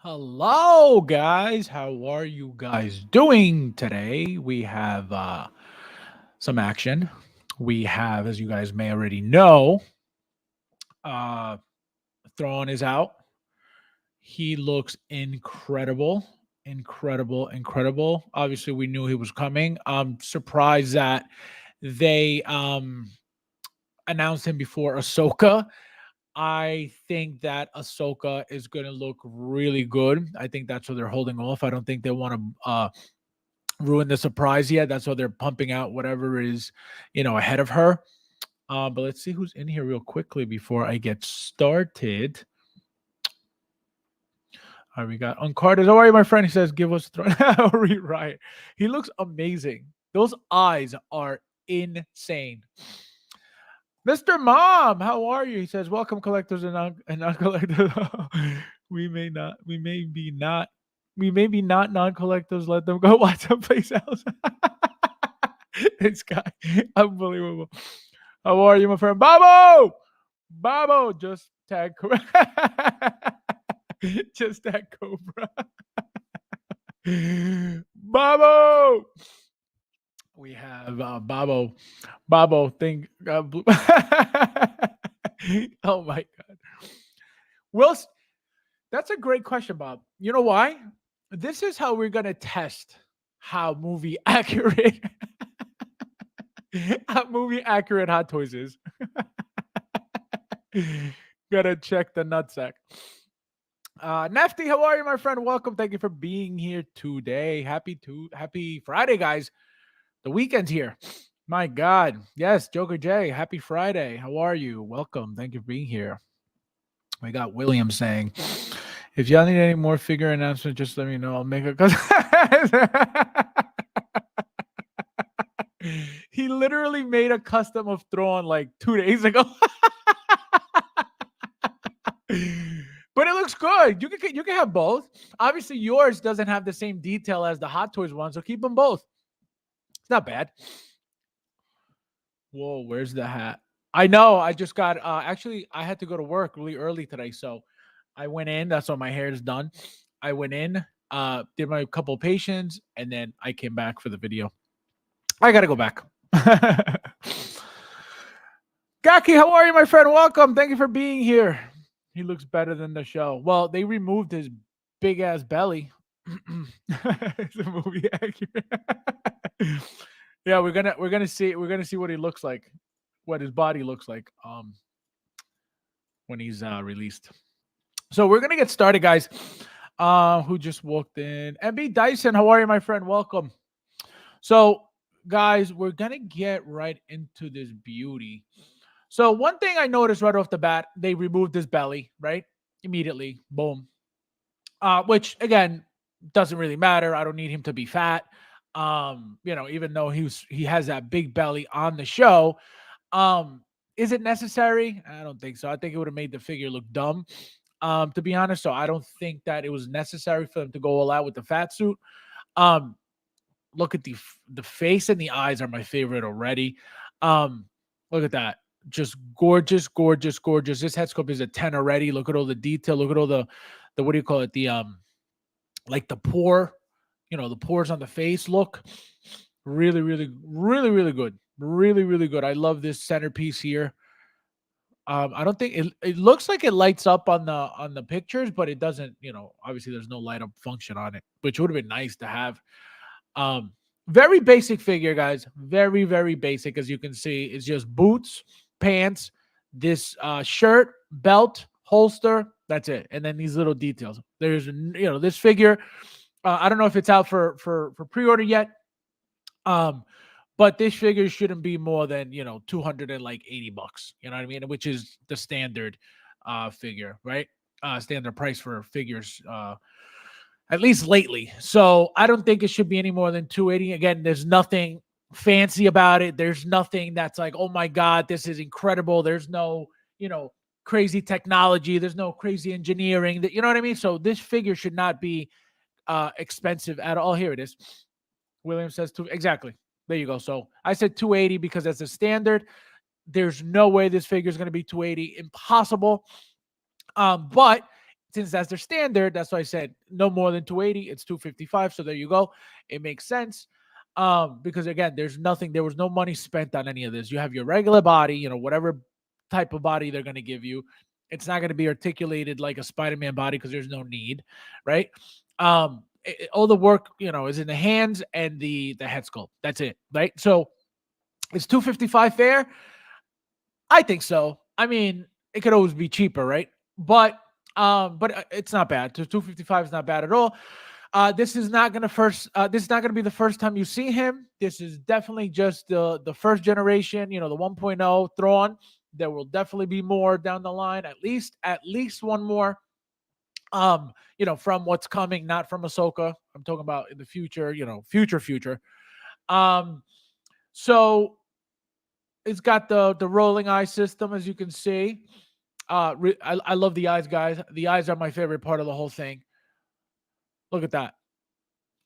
Hello, guys. How are you guys doing today? We have some action. We have, as you guys may already know, uh, Thrawn is out. He looks incredible, incredible, incredible. Obviously, we knew he was coming. I'm surprised that they announced him before Ahsoka. I think that Ahsoka is going to look really good. I think that's what they're holding off. I don't think they want to ruin the surprise yet. That's why they're pumping out whatever is, ahead of her. But let's see who's in here real quickly before I get started. All right, we got Uncarded. How are you, my friend? He says, give us right. He looks amazing. Those eyes are insane. Mr. Mom, how are you? He says, welcome collectors and non-collectors. We may be not non-collectors. Let them go watch someplace else. This guy, unbelievable. How are you, my friend? Babo, just tag just tag Cobra. Babo. We have Babo thing. Oh my god. Well, that's a great question, Bob. You know why? This is how we're gonna test how movie accurate how movie accurate Hot Toys is. Gotta check the nutsack. Nefty, how are you, my friend? Welcome. Thank you for being here today. Happy Friday, guys. The weekend's here. My God. Yes, Joker J. Happy Friday. How are you? Welcome. Thank you for being here. We got William saying, if y'all need any more figure announcements, just let me know. I'll make a He literally made a custom of Thrawn like 2 days ago. But it looks good. You can have both. Obviously, yours doesn't have the same detail as the Hot Toys one, so keep them both. It's not bad. Whoa, where's the hat? I know. I just got. Actually, I had to go to work really early today, so I went in. That's why my hair is done. I went in, did my couple patients, and then I came back for the video. I gotta go back. Gaki, how are you, my friend? Welcome. Thank you for being here. He looks better than the show. Well, they removed his big ass belly. It's a movie accurate. Yeah, we're gonna see what he looks like, what his body looks like when he's released. So we're gonna get started, guys. Who just walked in? MB Dyson, how are you, my friend? Welcome. So, guys, we're gonna get right into this beauty. So one thing I noticed right off the bat, they removed his belly, right? Immediately, boom. Which again doesn't really matter. I don't need him to be fat. Even though he has that big belly on the show. Um, is it necessary? I don't think so. I think it would have made the figure look dumb. To be honest. So I don't think that it was necessary for them to go all out with the fat suit. Um, look at the face and the eyes are my favorite already. Look at that. Just gorgeous, gorgeous, gorgeous. This head sculpt is a 10 already. Look at all the detail. Look at all the what do you call it? The like the pore, the pores on the face look really, really, really, really good. Really, really good. I love this centerpiece here. I don't think it looks like it lights up on the pictures, but it doesn't, obviously there's no light up function on it, which would have been nice to have. Um, Very basic figure, guys. Very, very basic. As you can see, it's just boots, pants, this shirt, belt, holster. That's it. And then these little details. There's, this figure. I don't know if it's out for pre-order yet. But this figure shouldn't be more than 280 bucks. You know what I mean? Which is the standard figure, right? Standard price for figures. At least lately. So I don't think it should be any more than 280. Again, there's nothing fancy about it. There's nothing that's like, oh my God, this is incredible. There's no, crazy technology. There's no crazy engineering. That you know what I mean? So this figure should not be expensive at all. Here it is. William says two. Exactly. There you go. So I said 280 because that's a standard. There's no way this figure is going to be 280. Impossible. But since that's their standard, that's why I said no more than 280. It's 255. So there you go. It makes sense. Because again, there was no money spent on any of this. You have your regular body, whatever type of body they're going to give you. It's not going to be articulated like a Spider-Man body because there's no need, right? All the work, is in the hands and the head sculpt. That's it, right? So is 255 fair? I think so. I mean, it could always be cheaper, right? But it's not bad. 255 is not bad at all. This is not gonna be the first time you see him. This is definitely just the first generation, the 1.0 Thrawn. There will definitely be more down the line, at least one more. From what's coming, not from Ahsoka. I'm talking about in the future, future. So it's got the rolling eye system, as you can see. I love the eyes, guys. The eyes are my favorite part of the whole thing. Look at that.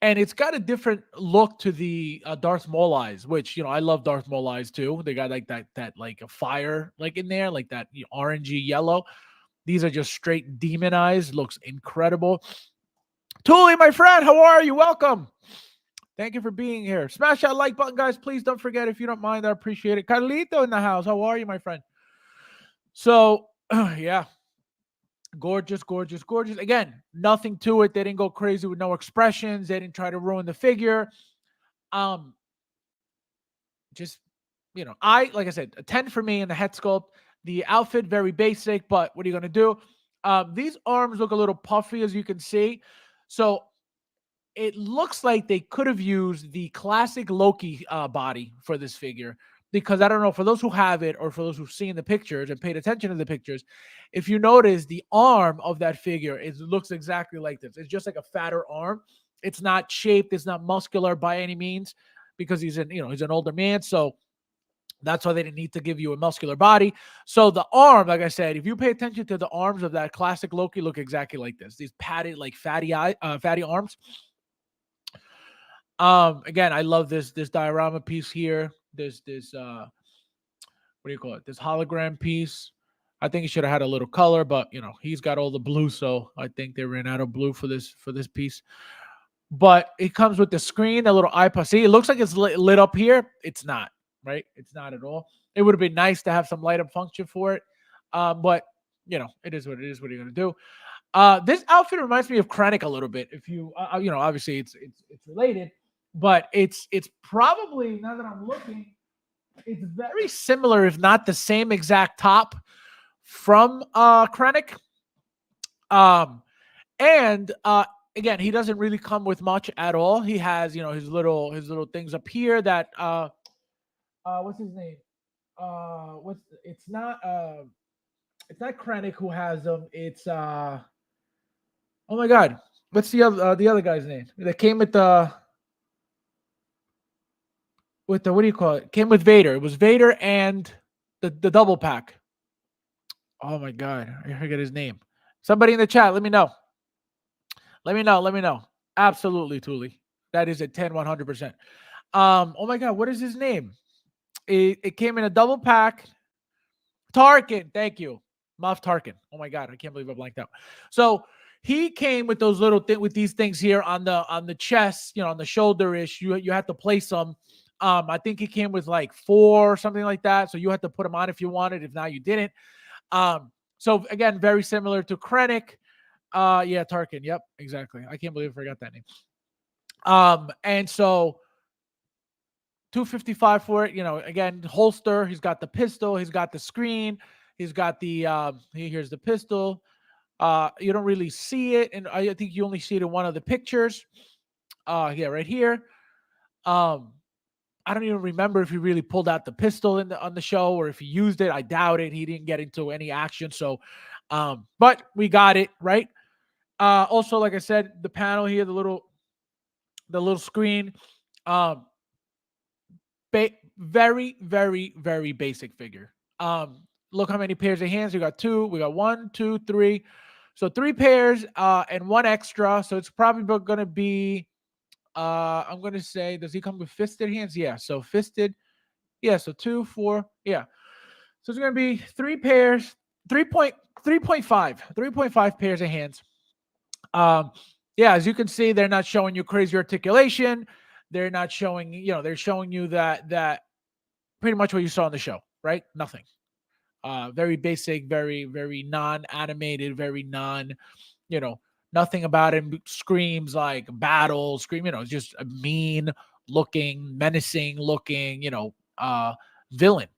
And it's got a different look to the Darth Maul eyes, which I love Darth Maul eyes too. They got like that like a fire like in there, like that orangey yellow. These are just straight demon eyes. Looks incredible. Tuli, my friend, how are you? Welcome. Thank you for being here. Smash that like button, guys. Please don't forget, if you don't mind, I appreciate it. Carlito in the house. How are you, my friend? So, yeah. Gorgeous. Again, nothing to it. They didn't go crazy with no expressions. They didn't try to ruin the figure. Just, like I said, a 10 for me in the head sculpt. The outfit, very basic, but what are you going to do? These arms look a little puffy, as you can see. So it looks like they could have used the classic Loki body for this figure, because I don't know, for those who have it or for those who've seen the pictures and paid attention to the pictures, if you notice the arm of that figure, it looks exactly like this. It's just like a fatter arm. It's not shaped. It's not muscular by any means, because he's an older man. So that's why they didn't need to give you a muscular body. So the arm, like I said, if you pay attention to the arms of that classic Loki, look exactly like this. These padded, like fatty arms. Again, I love this diorama piece here. This what do you call it? This hologram piece. I think he should have had a little color, but he's got all the blue, so I think they ran out of blue for this piece. But it comes with the screen, a little iPod. See, it looks like it's lit up here. It's not, right? It's not at all. It would have been nice to have some light up function for it. But it is what it is. What are you gonna do? This outfit reminds me of Krennic a little bit. If you, obviously it's related, but it's probably, now that I'm looking, it's very similar, if not the same exact top from Krennic. And again, he doesn't really come with much at all. He has, his little things up here that what's his name? It's not Krennic who has them. It's oh my god, what's the other guy's name that came with the what do you call it? Came with Vader. It was Vader and the double pack. Oh my god, I forget his name. Somebody in the chat, let me know. Let me know. Absolutely, Tuli. That is a 10, 100%. Oh my god, what is his name? It came in a double pack. Tarkin, thank you. Moff Tarkin. Oh my god, I can't believe I blanked out. So he came with those little with these things here on the chest, on the shoulder-ish. You had to place them. I think he came with like 4 or something like that. So you had to put them on if you wanted. If not, you didn't. So again, very similar to Krennic. Yeah, Tarkin. Yep, exactly. I can't believe I forgot that name. And so 255 for it. Again, holster. He's got the pistol. He's got the screen. He's got the here's the pistol. You don't really see it, and I think you only see it in one of the pictures. Yeah, right here. I don't even remember if he really pulled out the pistol on the show or if he used it. I doubt it. He didn't get into any action. So, but we got it right. Also, like I said, the panel here, the little screen. Very, very, very basic figure. Look how many pairs of hands. We got 2. We got 1, 2, 3. So 3 pairs and 1 extra. So it's probably going to be, I'm going to say, does he come with fisted hands? Yeah. So fisted. Yeah. So 2, 4. Yeah. So it's going to be 3 pairs, 3 3.5 pairs of hands. Um, yeah, as you can see, they're not showing you crazy articulation. They're not showing, they're showing you that pretty much what you saw on the show, right? Nothing. Very basic, very, very non-animated, very you know, nothing about him screams like battle, just a mean looking, menacing looking, villain.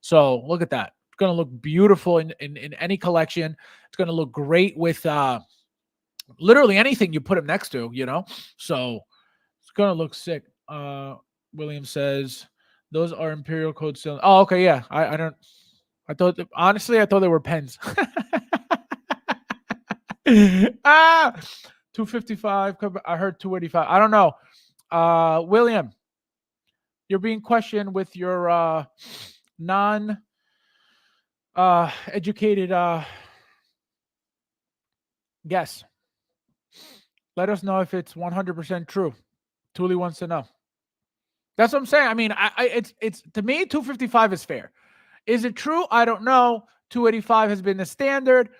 So look at that. It's gonna look beautiful in any collection. It's gonna look great with literally anything you put him next to. So it's gonna look sick. William says those are Imperial Code cylinders. Oh, okay, yeah. I don't. I thought honestly, I thought they were pens. 255. I heard 285. I don't know. William, you're being questioned with your non educated guess. Let us know if it's 100% true. Thule wants to know. That's what I'm saying. I mean, it's to me 255 is fair. Is it true? I don't know. 285 has been the standard,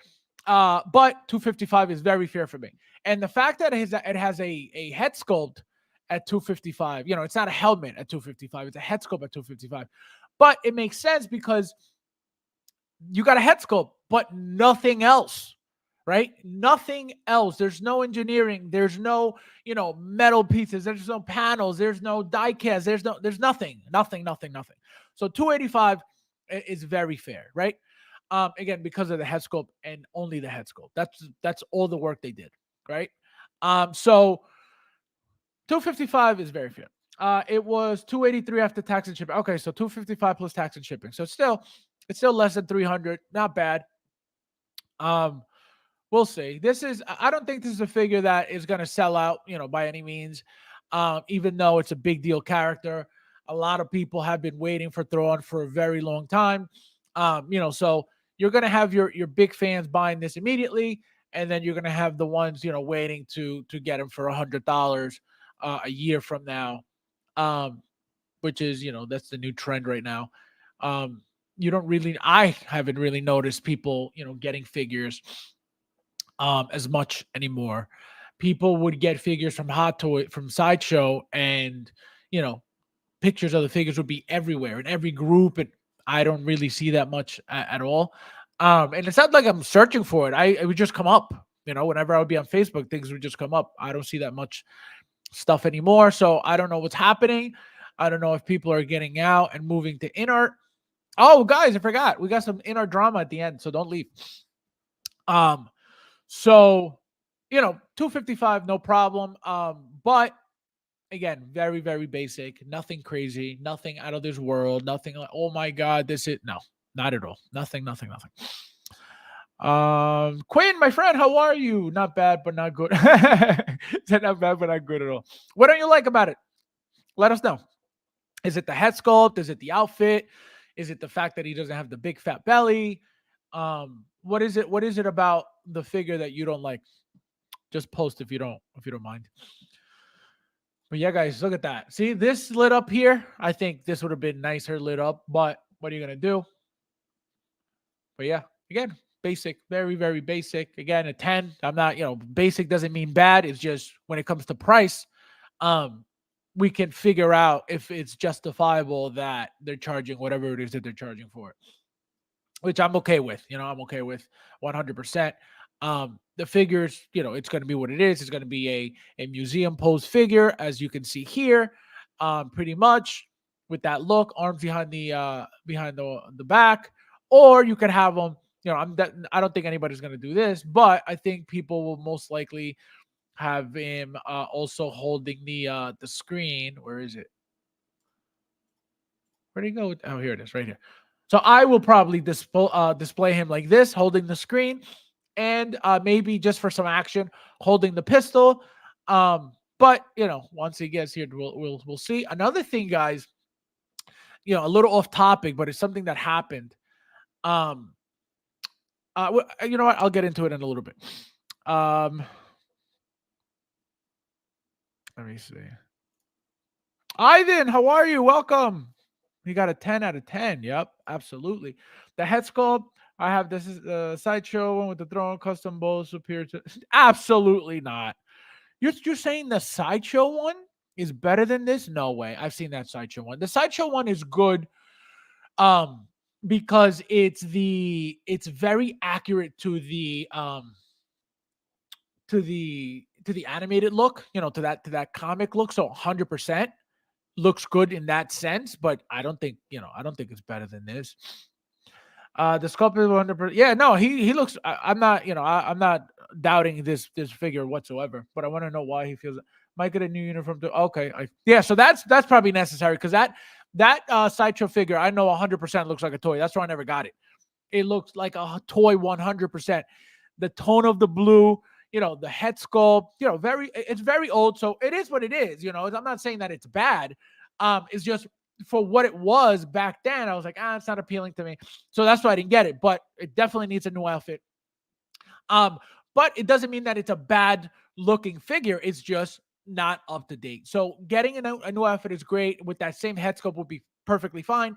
but 255 is very fair for me. And the fact that it has a head sculpt at 255, it's not a helmet at 255, it's a head sculpt at 255. But it makes sense because you got a head sculpt, but nothing else, right? Nothing else. There's no engineering. There's no, metal pieces. There's no panels. There's no die cast. There's nothing. So 285 is very fair, right? Again, because of the head sculpt and only the head sculpt. That's all the work they did, right? So 255 is very fair. It was 283 after tax and shipping. Okay, so 255 plus tax and shipping. So it's still less than 300. Not bad. We'll see. I don't think this is a figure that is going to sell out, by any means. Even though it's a big deal character, a lot of people have been waiting for Thrawn for a very long time. So you're going to have your big fans buying this immediately, and then you're going to have the ones, waiting to get them for $100 a year from now, which is, that's the new trend right now. I haven't really noticed people, getting figures as much anymore. People would get figures from Hot Toy, from Sideshow, and pictures of the figures would be everywhere in every group, and I don't really see that much at all. And it's not like I'm searching for it. It would just come up. Whenever I would be on Facebook, things would just come up. I don't see that much stuff anymore, so I don't know what's happening. I don't know if people are getting out and moving to in-art. Oh, guys, I forgot. We got some in-art drama at the end, so don't leave. So, 255, no problem. But again, very, very basic, nothing crazy, nothing out of this world, nothing like, oh my God, no, not at all. Nothing. Quinn, my friend, how are you? Not bad, but not good. Said not bad, but not good at all. What don't you like about it? Let us know. Is it the head sculpt? Is it the outfit? Is it the fact that he doesn't have the big fat belly? What is it? What is it about the figure that you don't like? Just post if you don't mind. But yeah, guys, look at that. See this lit up here? I think this would have been nicer lit up, but what are you gonna do? But yeah, again, basic, very, very basic. Again, a 10. I'm not, basic doesn't mean bad. It's just when it comes to price, we can figure out if it's justifiable that they're charging whatever it is that they're charging for it, which I'm okay with. I'm okay with 100%. The figures, it's going to be what it is. It's going to be a museum pose figure, as you can see here, pretty much with that look, arms behind the back, or you could have them. I don't think anybody's going to do this, but I think people will most likely have him also holding the screen. Where is it? Where'd he go? Oh, here it is, right here. So I will probably display him like this, holding the screen, and maybe just for some action, holding the pistol. But once he gets here, we'll see. Another thing, guys, a little off topic, but it's something that happened. You know what? I'll get into it in a little bit. Let me see. Ivan, how are you? Welcome. We got a 10 out of 10. Yep, absolutely. The head sculpt, I have this is the sideshow one with the Thrawn custom bowl superior to absolutely not. You're saying the sideshow one is better than this? No way. I've seen that sideshow one. The sideshow one is good um because it's very accurate to the animated look, to that comic look. So 100% looks good in that sense, but I don't think it's better than this. The sculpt is 100%. Yeah, no, he looks. I'm not, I'm not doubting this figure whatsoever. But I want to know why he feels. Might get a new uniform. Okay, yeah. So that's probably necessary because that sideshow figure I know 100% looks like a toy. That's why I never got it. It looks like a toy 100%. The tone of the blue, the head sculpt, it's very old. So it is what it is. I'm not saying that it's bad. It's just for what it was back then. I was like, it's not appealing to me. So that's why I didn't get it. But it definitely needs a new outfit. But it doesn't mean that it's a bad looking figure. It's just not up to date. So getting a new outfit is great. With that same head sculpt would be perfectly fine.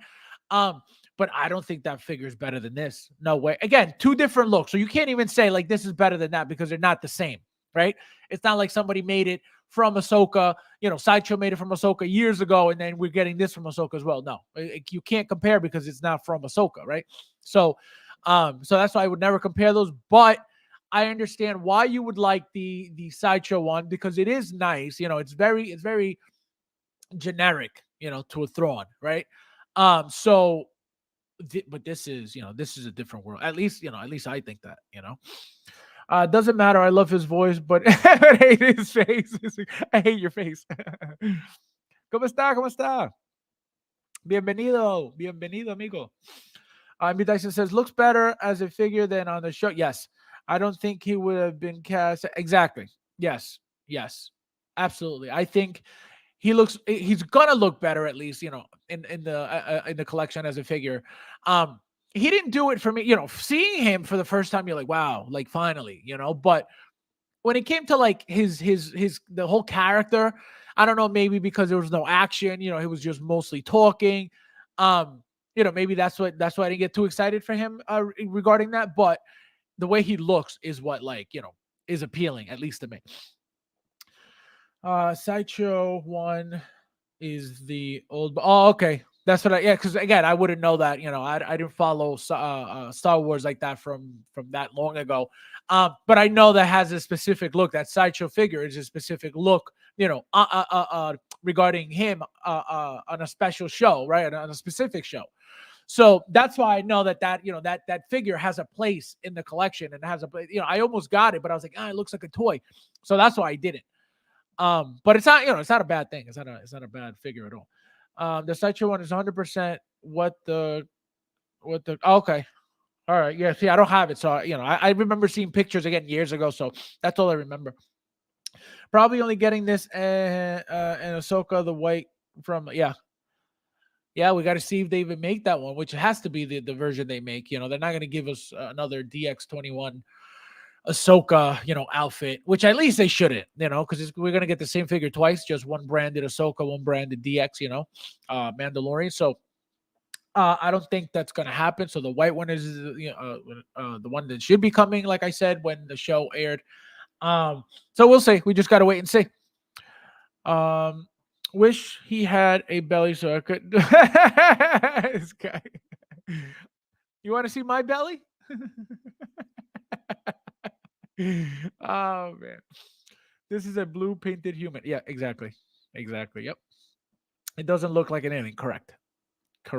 But I don't think that figure is better than this. No way. Again, two different looks. So you can't even say like this is better than that because they're not the same, right? It's not like somebody made it from Ahsoka, Sideshow made it from Ahsoka years ago, and then we're getting this from Ahsoka as well. No, you can't compare because it's not from Ahsoka, right? So that's why I would never compare those. But I understand why you would like the Sideshow one because it is nice. It's very generic, to a Thrawn, right? But this is a different world. At least I think that. Doesn't matter. I love his voice, but I hate his face. I hate your face. ¿Cómo está? ¿Cómo está? Bienvenido, amigo. B. Dyson says, looks better as a figure than on the show. Yes. I don't think he would have been cast. Exactly. Yes. Absolutely. I think he's gonna look better at least, in the collection as a figure. He didn't do it for me, seeing him for the first time, you're like, wow, like finally, but when it came to like his the whole character, I don't know, maybe because there was no action, he was just mostly talking. Maybe that's why I didn't get too excited for him regarding that. But the way he looks is what is appealing, at least to me. Sideshow one is the old. Oh, okay. That's what because again, I wouldn't know that. I didn't follow Star Wars like that from that long ago. But I know that has a specific look. That Sideshow figure is a specific look. Regarding him on a special show, right? On a specific show. So that's why I know that figure has a place in the collection and has a. I almost got it, but I was like, it looks like a toy. So that's why I didn't. But it's not, it's not a bad thing. It's not a bad figure at all. The Sideshow one is 100% what the okay. All right. Yeah. See, I don't have it. So, I remember seeing pictures again years ago. So that's all I remember. Probably only getting this and Ahsoka, the white from, yeah. Yeah, we got to see if they even make that one, which has to be the version they make. They're not going to give us another DX21 Ahsoka, outfit, which at least they shouldn't, because we're gonna get the same figure twice, just one branded Ahsoka, one branded DX, Mandalorian. So I don't think that's gonna happen. So the white one is, the one that should be coming, like I said when the show aired. So we'll see. We just gotta wait and see. Wish he had a belly so I could. This guy. You want to see my belly? Oh man, this is a blue painted human. Yeah, exactly. Yep, it doesn't look like anything. Correct. He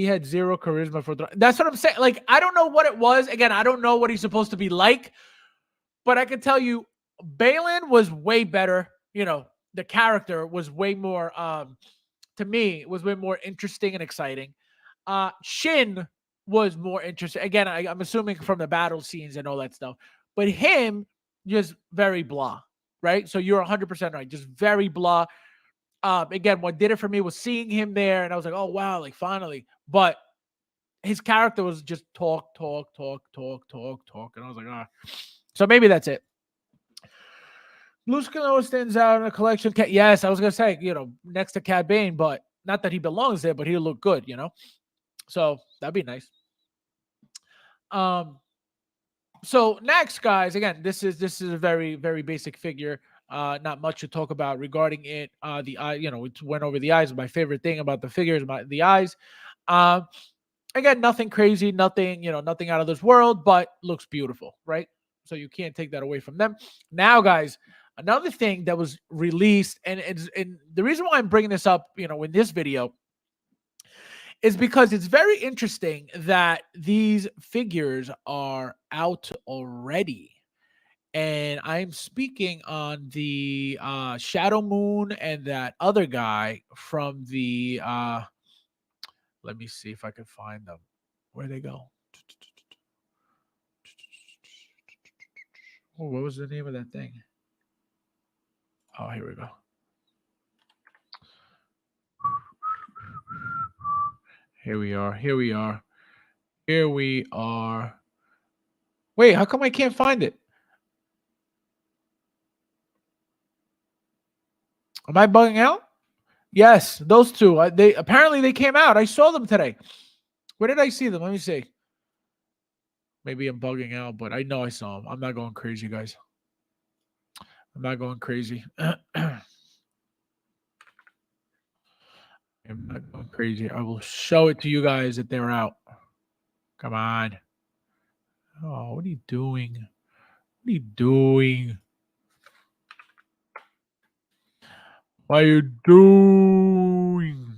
had zero charisma for that's what I'm saying. Like, I don't know what it was. Again, I don't know what he's supposed to be like, but I can tell you Balin was way better. The character was way more to me was way more interesting and exciting. Shin was more interesting. Again, I'm assuming from the battle scenes and all that stuff. But him, just very blah, right? So you're 100% right. Just very blah. Again, what did it for me was seeing him there, and I was like, oh, wow, like finally. But his character was just talk. And I was like, So maybe that's it. Blue Skin stands out in the collection. Yes, I was going to say, next to Cad Bane, but not that he belongs there, but he'll look good, So That'd be nice. So next, guys, again, this is a very, very basic figure. Not much to talk about regarding it. The eye, it went over the eyes. My favorite thing about the figures, the eyes. Um, Again, nothing crazy, nothing, nothing out of this world, but looks beautiful, right? So you can't take that away from them. Now, guys, another thing that was released, and the reason why I'm bringing this up, in this video, is because it's very interesting that these figures are out already. And I'm speaking on the Shadow Moon and that other guy from the let me see if I can find them. Where'd they go? Oh, what was the name of that thing? Oh, here we go. Here we are. Here we are. Here we are. Wait, how come I can't find it? Am I bugging out? Yes, those two. They apparently they came out. I saw them today. Where did I see them? Let me see. Maybe I'm bugging out, but I know I saw them. I'm not going crazy, guys. I'm not going crazy. I'm not going crazy. I will show it to you guys that they're out. Come on. Oh, what are you doing? What are you doing? What are you doing?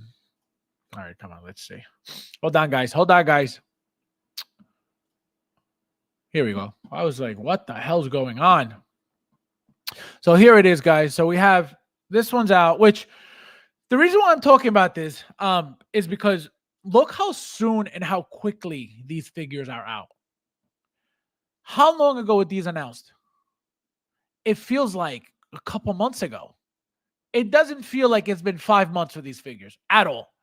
All right, come on. Let's see. Hold on, guys. Hold on, guys. Here we go. I was like, what the hell's going on? So here it is, guys. So we have this one's out, which the reason why I'm talking about this is because look how soon and how quickly these figures are out. How long ago were these announced? It feels like a couple months ago. It doesn't feel like it's been 5 months for these figures at all.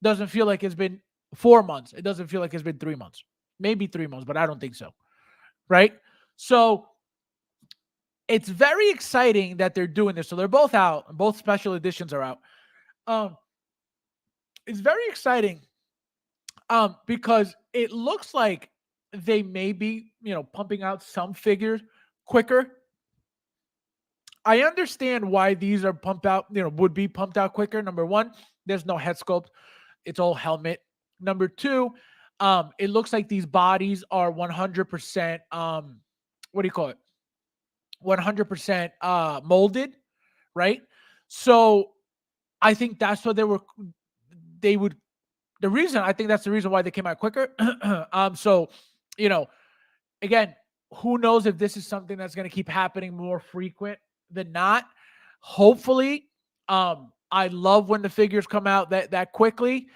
Doesn't feel like it's been 4 months. It doesn't feel like it's been 3 months. Maybe 3 months, but I don't think so. Right? So it's very exciting that they're doing this. So they're both out. Both special editions are out. It's very exciting because it looks like they may be, pumping out some figures quicker. I understand why these are pumped out, would be pumped out quicker. Number one, there's no head sculpt. It's all helmet. Number two, it looks like these bodies are 100%, what do you call it? 100% molded, right? So I think that's what the reason, I think that's the reason why they came out quicker. So, again, who knows if this is something that's going to keep happening more frequent than not. Hopefully, I love when the figures come out that quickly.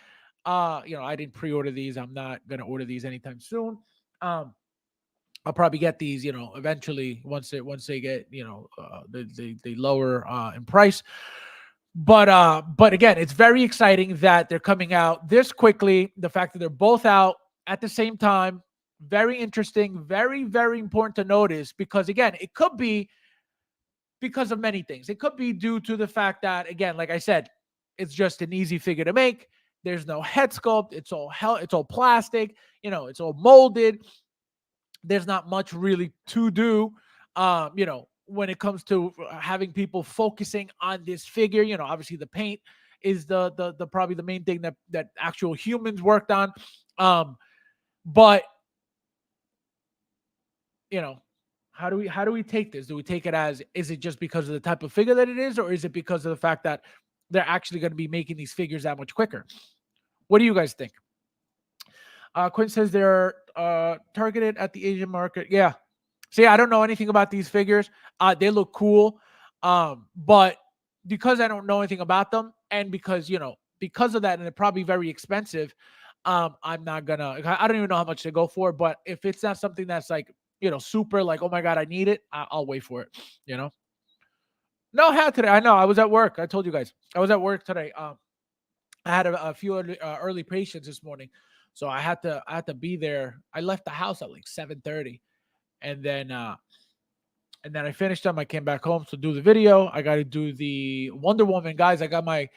I didn't pre-order these. I'm not going to order these anytime soon. I'll probably get these, eventually once they get, they lower in price. But again, it's very exciting that they're coming out this quickly. The fact that they're both out at the same time, very interesting, very, very important to notice because again, it could be because of many things. It could be due to the fact that, again, like I said, it's just an easy figure to make. There's no head sculpt. It's all plastic. It's all molded. There's not much really to do, when it comes to having people focusing on this figure. Obviously the paint is the probably the main thing that actual humans worked on. But how do we take this? Do we take it as, is it just because of the type of figure that it is, or is it because of the fact that they're actually going to be making these figures that much quicker? What do you guys think? Quinn says they're targeted at the Asian market. Yeah. See, I don't know anything about these figures. They look cool. But because I don't know anything about them, and because of that, and they're probably very expensive, I'm not gonna, I don't even know how much they go for. But if it's not something that's like, super like, oh my God, I need it, I'll wait for it, No hat today. I know. I was at work. I told you guys. I was at work today. I had a few early patients this morning. So I had to be there. I left the house at like 7:30. And then I finished them. I came back home to do the video. I got to do the Wonder Woman, guys. I got my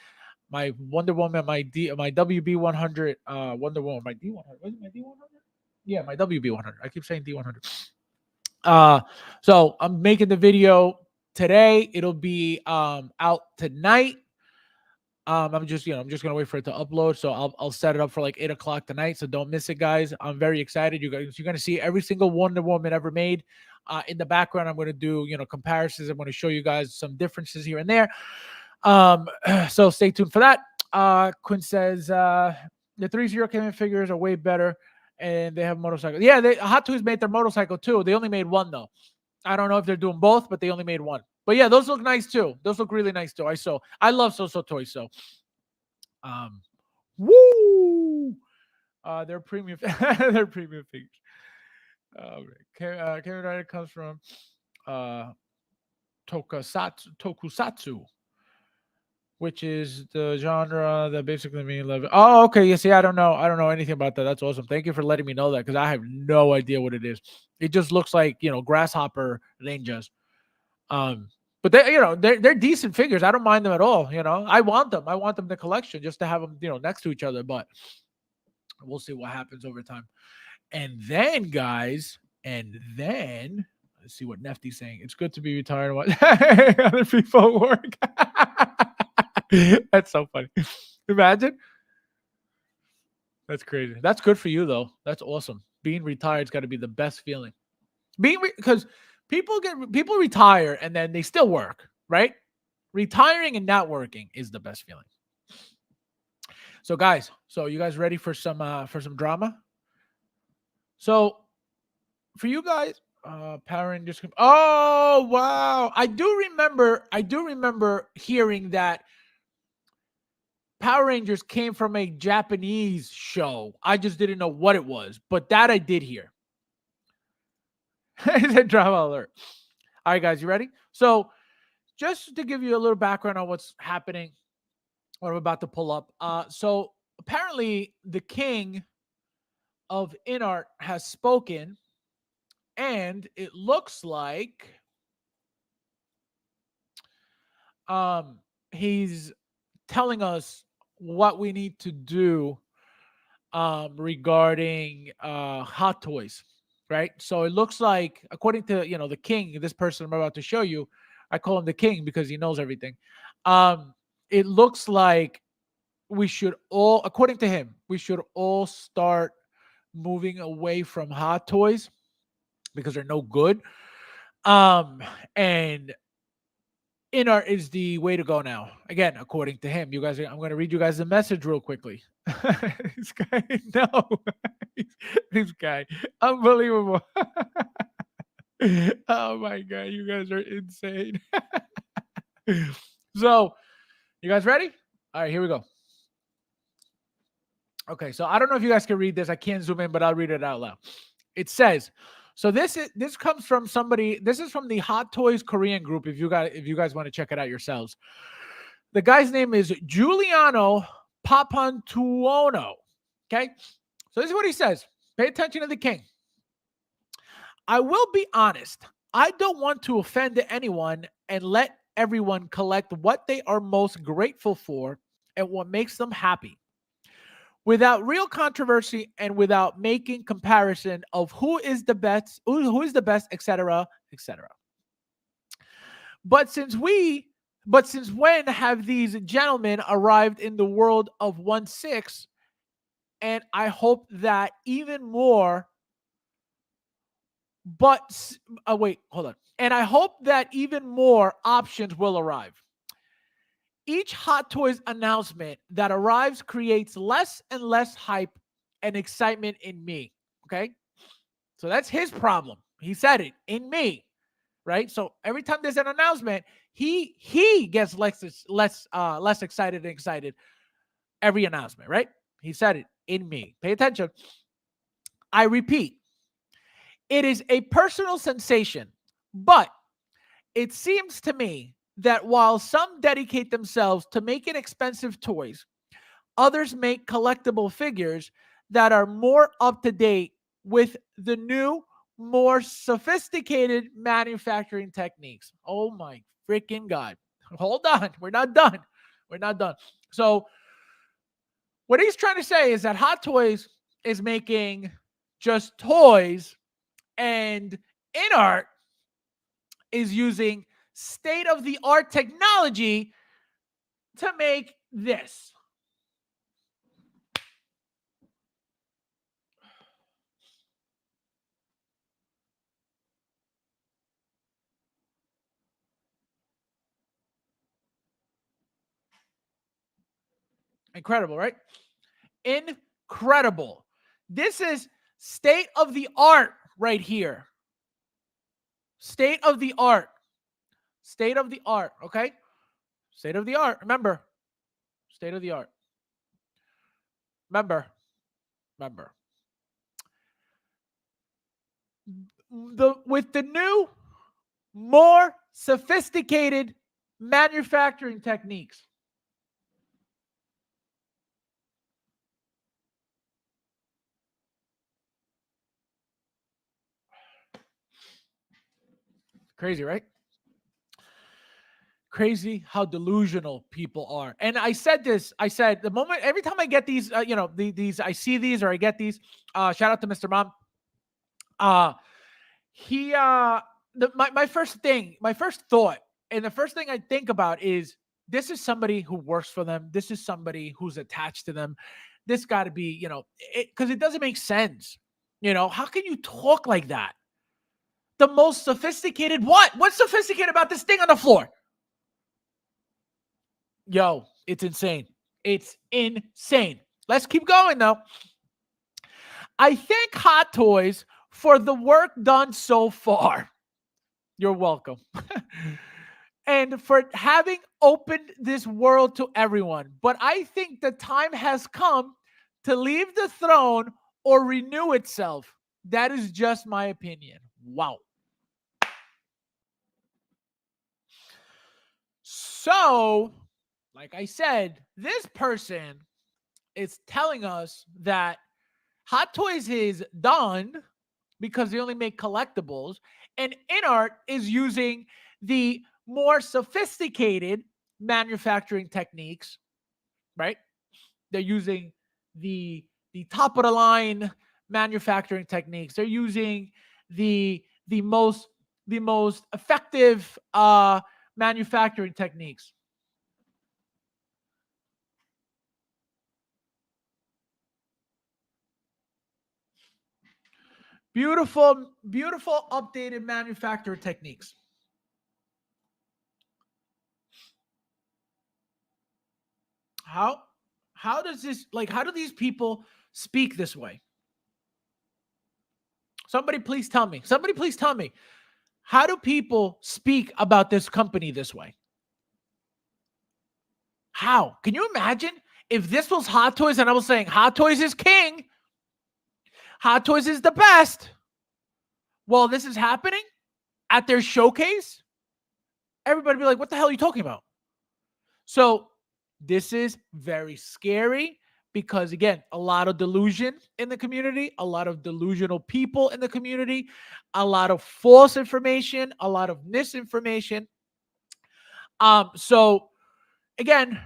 my Wonder Woman, my WB 100, Wonder Woman, my D 100. Was it my D 100? Yeah, my WB 100. I keep saying D 100. So I'm making the video today. It'll be out tonight. I'm just gonna wait for it to upload. So I'll set it up for like 8 o'clock tonight. So don't miss it, guys. I'm very excited. You're gonna see every single Wonder Woman ever made. In the background, I'm gonna do comparisons. I'm gonna show you guys some differences here and there. So stay tuned for that. Quinn says the 3-0 came in figures are way better, and they have motorcycles. Yeah, Hot Toys made their motorcycle too. They only made one though. I don't know if they're doing both, but they only made one. But yeah, those look nice too. Those look really nice too. I love So Toys. So, woo! They're premium. They're premium figures. Kamen Rider comes from tokusatsu, which is the genre that basically means love. Oh, okay. You see, I don't know anything about that. That's awesome. Thank you for letting me know that because I have no idea what it is. It just looks like grasshopper ninjas. But they're decent figures. I don't mind them at all. I want them. I want them in the collection just to have them next to each other. But we'll see what happens over time. And then, guys, let's see what Nefty's saying. It's good to be retired and watch other people work. That's so funny. Imagine. That's crazy. That's good for you, though. That's awesome. Being retired's got to be the best feeling. Because people retire and then they still work, right? Retiring and not working is the best feeling. So, guys, you guys ready for some drama? So, for you guys, Power Rangers. Oh wow! I do remember hearing that Power Rangers came from a Japanese show. I just didn't know what it was, but that I did hear. It's a drama alert. All right, guys, you ready? So, just to give you a little background on what's happening, what I'm about to pull up. So apparently, the king of Inart has spoken, and it looks like he's telling us what we need to do regarding Hot Toys, right? So it looks like, according to the king, this person I'm about to show you, I call him the king because he knows everything. It looks like we should all, according to him, we should all start moving away from Hot Toys because they're no good. And Inart is the way to go now. Again, according to him. I'm going to read you guys the message real quickly. This guy, no. This guy, unbelievable. Oh my God, you guys are insane. So, you guys ready? All right, here we go. Okay, so I don't know if you guys can read this. I can't zoom in, but I'll read it out loud. It says, so this comes from somebody. This is from the Hot Toys Korean group. If you guys want to check it out yourselves, the guy's name is Giuliano Papantuono. Okay, so this is what he says. Pay attention to the king. I will be honest. I don't want to offend anyone and let everyone collect what they are most grateful for and what makes them happy, without real controversy and without making comparison of who is the best, etc., etc. But since when have these gentlemen arrived in the world of 1/6? And I hope that even more. But wait, hold on. And I hope that even more options will arrive. Each Hot Toys announcement that arrives creates less and less hype and excitement in me. Okay. So that's his problem. He said it, in me. Right. So every time there's an announcement, he gets less excited and excited every announcement. Right. He said it, in me. Pay attention. I repeat, it is a personal sensation, but it seems to me that while some dedicate themselves to making expensive toys, others make collectible figures that are more up to date with the new, more sophisticated manufacturing techniques. Oh my freaking God. Hold on. We're not done. So what he's trying to say is that Hot Toys is making just toys, and InArt is using state of the art technology to make this. Incredible, right? Incredible. This is state of the art right here. State of the art. State of the art, okay? State of the art. Remember, state of the art. Remember. With the new, more sophisticated manufacturing techniques. Crazy, right? Crazy how delusional people are. And I said this. I said the moment every time I get these, these I see these or I get these. Shout out to Mr. Mom. My first thought, and the first thing I think about is this is somebody who works for them. This is somebody who's attached to them. This got to be, because it doesn't make sense. How can you talk like that? The most sophisticated what? What's sophisticated about this thing on the floor? Yo, it's insane. It's insane. Let's keep going, though. I thank Hot Toys for the work done so far. You're welcome. And for having opened this world to everyone. But I think the time has come to leave the throne or renew itself. That is just my opinion. Wow. So, like I said, this person is telling us that Hot Toys is done because they only make collectibles, and InArt is using the more sophisticated manufacturing techniques, right? They're using the top of the line manufacturing techniques. They're using the most effective manufacturing techniques. Beautiful updated manufacturer techniques. How does this, how do these people speak this way? Somebody please tell me. How do people speak about this company this way? How? Can you imagine if this was Hot Toys and I was saying Hot Toys is king, Hot Toys is the best? Well, this is happening at their showcase. Everybody be like, what the hell are you talking about? So this is very scary because, again, a lot of delusion in the community, a lot of delusional people in the community, a lot of false information, a lot of misinformation. So again,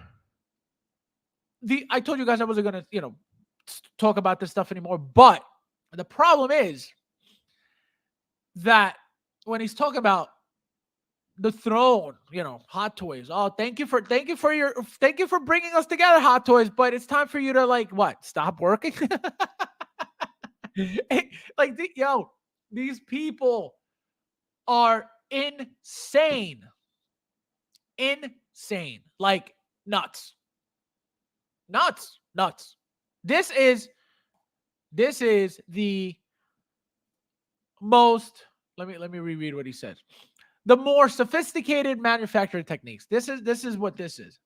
I told you guys I wasn't going to, talk about this stuff anymore, but the problem is that when he's talking about the throne, Hot Toys. Oh, thank you for bringing us together, Hot Toys. But it's time for you to what? Stop working. These people are insane, like nuts. This is the most. Let me reread what he said. The more sophisticated manufacturing techniques. This is what this is.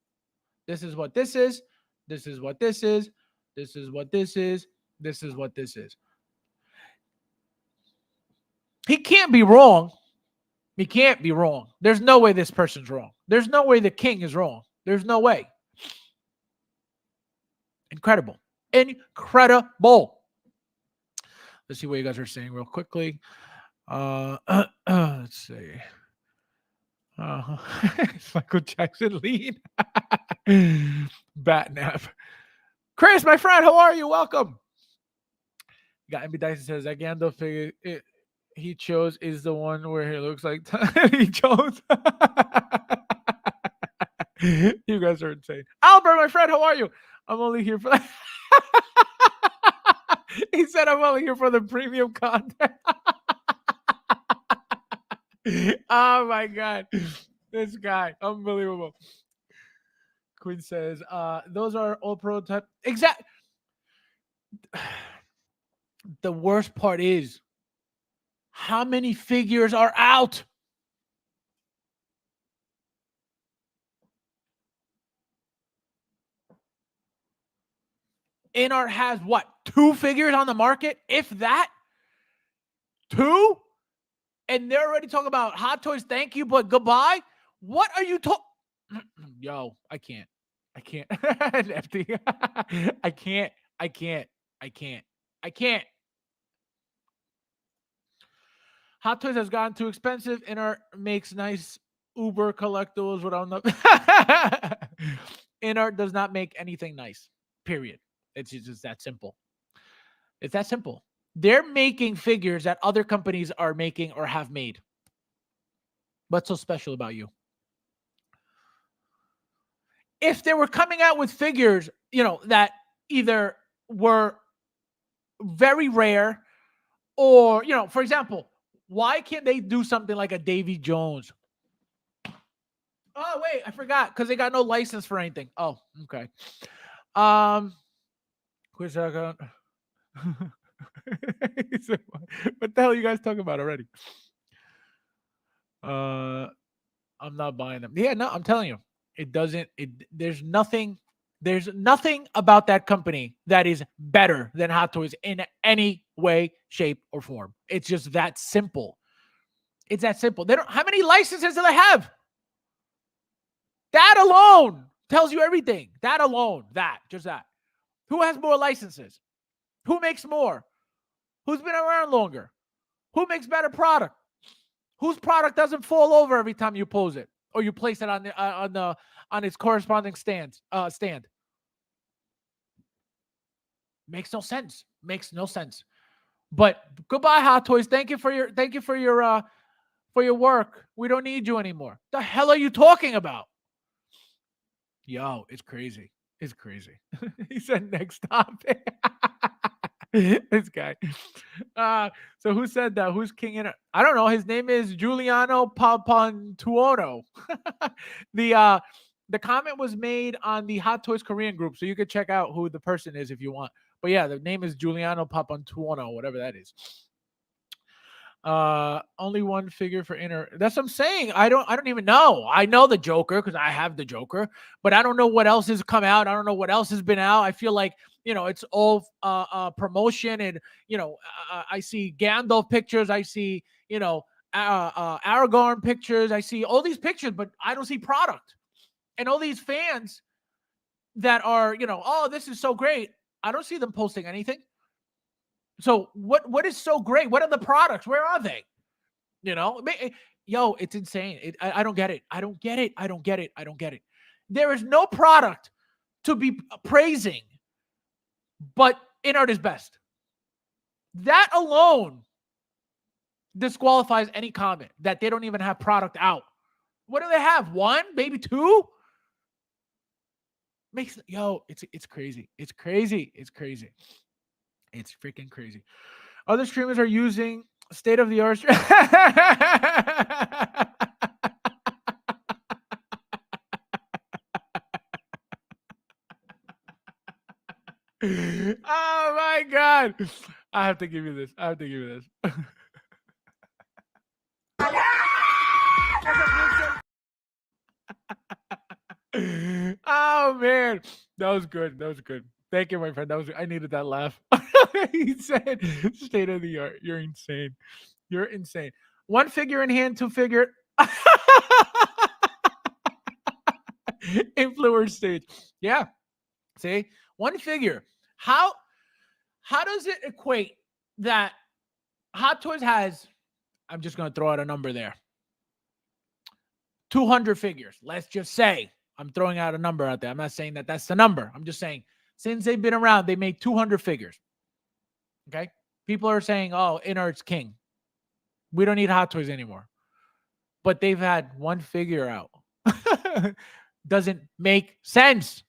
This is what this is. This is what this is. This is what this is. This is what this is. He can't be wrong. He can't be wrong. There's no way this person's wrong. There's no way the king is wrong. There's no way. Incredible. Let's see what you guys are saying real quickly. Let's see. Michael Jackson lead. Batnap. Chris, my friend, how are you? Welcome. Got MB Dyson says that Gandalf figure he chose is the one where he looks like he chose. You guys are insane. Albert, my friend, how are you? I'm only here for he said I'm only here for the premium content. Oh my god. This guy. Unbelievable. Quinn says, those are all prototype. Exact. The worst part is how many figures are out? Inart has what? 2 figures on the market? If that? 2? And they're already talking about Hot Toys, thank you, but goodbye? What are you talking? Yo, I can't. FT. I can't. Hot Toys has gotten too expensive. Inart makes nice Uber collectibles without no. Inart does not make anything nice. Period. It's just that simple. It's that simple. They're making figures that other companies are making or have made. What's so special about you? If they were coming out with figures, that either were very rare or, for example, why can't they do something like a Davy Jones? Oh, wait, I forgot because they got no license for anything. Oh, okay. Quick second. What the hell are you guys talking about already? I'm not buying them. Yeah, no, I'm telling you, it doesn't. There's nothing about that company that is better than Hot Toys in any way, shape, or form. It's just that simple. It's that simple. They don't. How many licenses do they have? That alone tells you everything. That alone, just that. Who has more licenses? Who makes more? Who's been around longer? Who makes better product? Whose product doesn't fall over every time you pose it or you place it on its corresponding stand? Makes no sense. But goodbye, Hot Toys. Thank you for your work. We don't need you anymore. The hell are you talking about? Yo, it's crazy. He said next topic. This guy. So who said that? Who's king in it? I don't know. His name is Giuliano Papantuono. The comment was made on the Hot Toys Korean group, so you could check out who the person is if you want. But yeah, the name is Giuliano Papantuono, whatever that is. Only one figure for Inner. That's what I'm saying. I don't even know. I know the Joker because I have the Joker, but I don't know what else has come out. I don't know what else has been out. I feel like it's all promotion, and I see Gandalf pictures. I see Aragorn pictures. I see all these pictures, but I don't see product. And all these fans that are oh, this is so great. I don't see them posting anything. So what is so great? What are the products? Where are they? Yo, it's insane. I don't get it. I don't get it. There is no product to be praising, but Inart is best. That alone disqualifies any comment that they don't even have product out. What do they have? 1, maybe 2? It's crazy. It's freaking crazy. Other streamers are using state-of-the-art. Oh my god! I have to give you this. Oh man, that was good. Thank you, my friend. I needed that laugh. He said, "State of the art." You're insane. 1 figure in hand, 2 figure. Influencer stage. Yeah. See, 1 figure. How does it equate that Hot Toys has? I'm just going to throw out a number there. 200 figures. Let's just say I'm throwing out a number out there. I'm not saying that that's the number. I'm just saying since they've been around, they made 200 figures. Okay. People are saying, oh, Inart's king. We don't need Hot Toys anymore. But they've had one figure out. Doesn't make sense.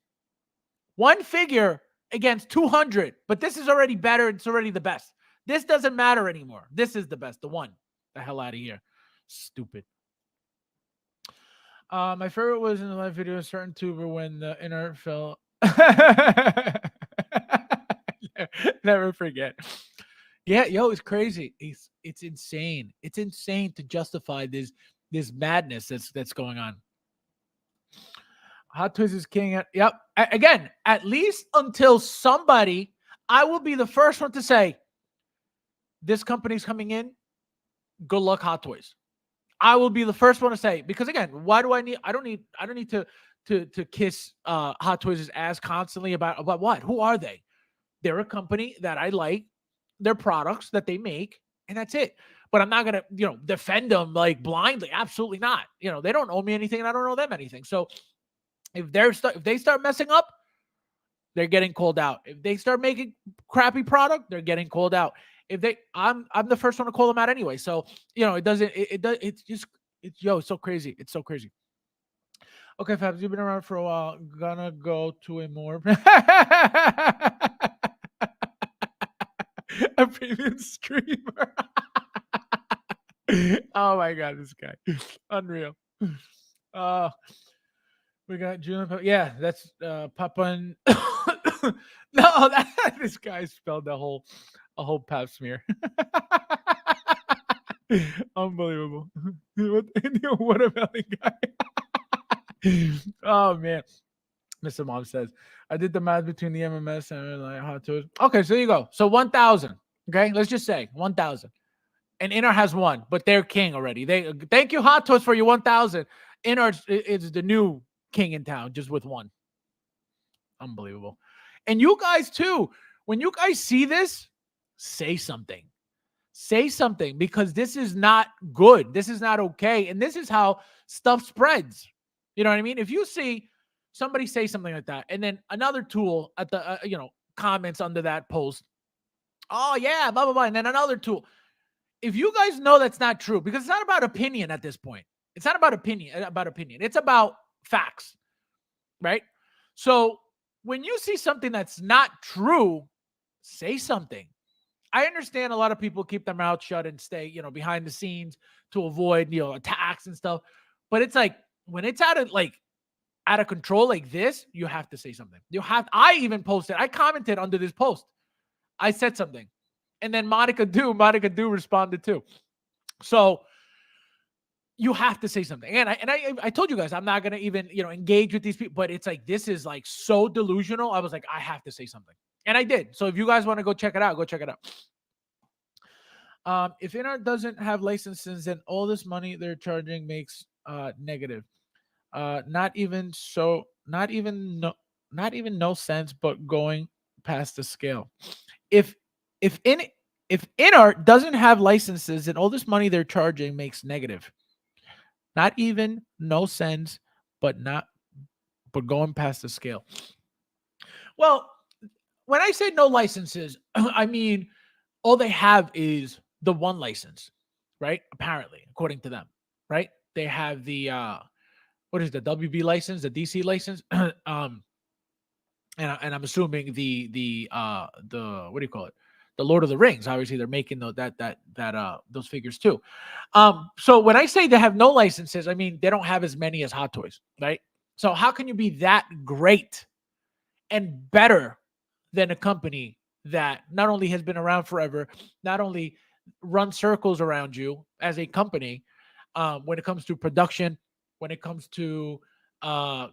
One figure against 200. But this is already better. It's already the best. This doesn't matter anymore. This is the best. The one. The hell out of here. Stupid. My favorite was in the live video, a certain tuber when the Inart fell. Never forget. Yeah, yo, it's crazy. It's insane. It's insane to justify this madness that's going on. Hot Toys is king. Yep. Again, at least until somebody, I will be the first one to say, this company's coming in. Good luck, Hot Toys. I will be the first one to say, because again, why do I need? I don't need to kiss Hot Toys' ass constantly about what? Who are they? They're a company that I like. Their products that they make, and that's it. But I'm not gonna, defend them like blindly. Absolutely not. They don't owe me anything, and I don't owe them anything. So if they start messing up, they're getting called out. If they start making crappy product, they're getting called out. I'm the first one to call them out anyway. So it's so crazy. It's so crazy. Okay, Fabs, you've been around for a while. Gonna go to a more a premium streamer. Oh my god, this guy. Unreal. We got Julian. Yeah, that's Papan. No, this guy spelled a whole pap smear. Unbelievable. What a belly guy. Oh man. Mr. Mom says, I did the math between the MMS and like Hot Toys. Okay, so there you go. So 1,000. Okay, let's just say 1,000. And Inart has one, but they're king already. Thank you, Hot Toys, for your 1,000. Inart is the new king in town, just with one. Unbelievable. And you guys too, when you guys see this, say something. Say something, because this is not good. This is not okay. And this is how stuff spreads. You know what I mean? If you see somebody say something like that, and then another tool at the comments under that post, oh yeah, blah blah blah, and then another tool. If you guys know that's not true, because it's not about opinion at this point. It's not about opinion. It's about facts, right? So when you see something that's not true, say something. I understand a lot of people keep their mouth shut and stay, behind the scenes to avoid, attacks and stuff. But it's like when it's out of control like this, you have to say something. I even posted, I commented under this post. I said something. And then Monica Do responded too. So you have to say something. And I told you guys, I'm not going to even, engage with these people, but it's like, this is like so delusional. I was like, I have to say something. And I did. So if you guys want to go check it out, go check it out. If Inart doesn't have licenses, then all this money they're charging makes negative. Not even no sense, but going past the scale. If Inart doesn't have licenses, then all this money they're charging makes negative. Not even no sense, but going past the scale. Well, when I say no licenses, I mean all they have is the one license, right? Apparently, according to them, right? They have the what is the WB license, the DC license, and I'm assuming the what do you call it? The Lord of the Rings. Obviously, they're making those figures too. So when I say they have no licenses, I mean they don't have as many as Hot Toys, right? So how can you be that great and better than a company that not only has been around forever, not only run circles around you as a company, when it comes to production, when it comes to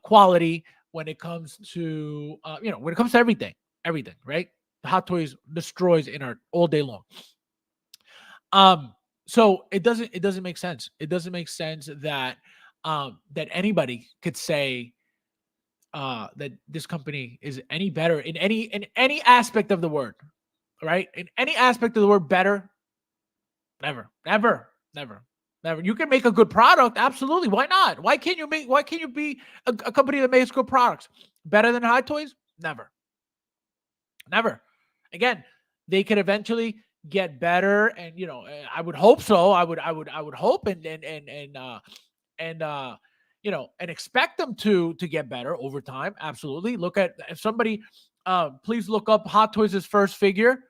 quality, when it comes to when it comes to everything, right? Hot Toys destroys Inart all day long. So it doesn't make sense. It doesn't make sense that that anybody could say that this company is any better in any aspect of the word, right? In any aspect of the word better. Never. Never. You can make a good product, absolutely. Why not? Why can't you be a company that makes good products better than Hot Toys? Never. Never. Again, they could eventually get better, and I would hope so. I would hope and and expect them to get better over time. Absolutely. Look at if somebody please look up Hot Toys' first figure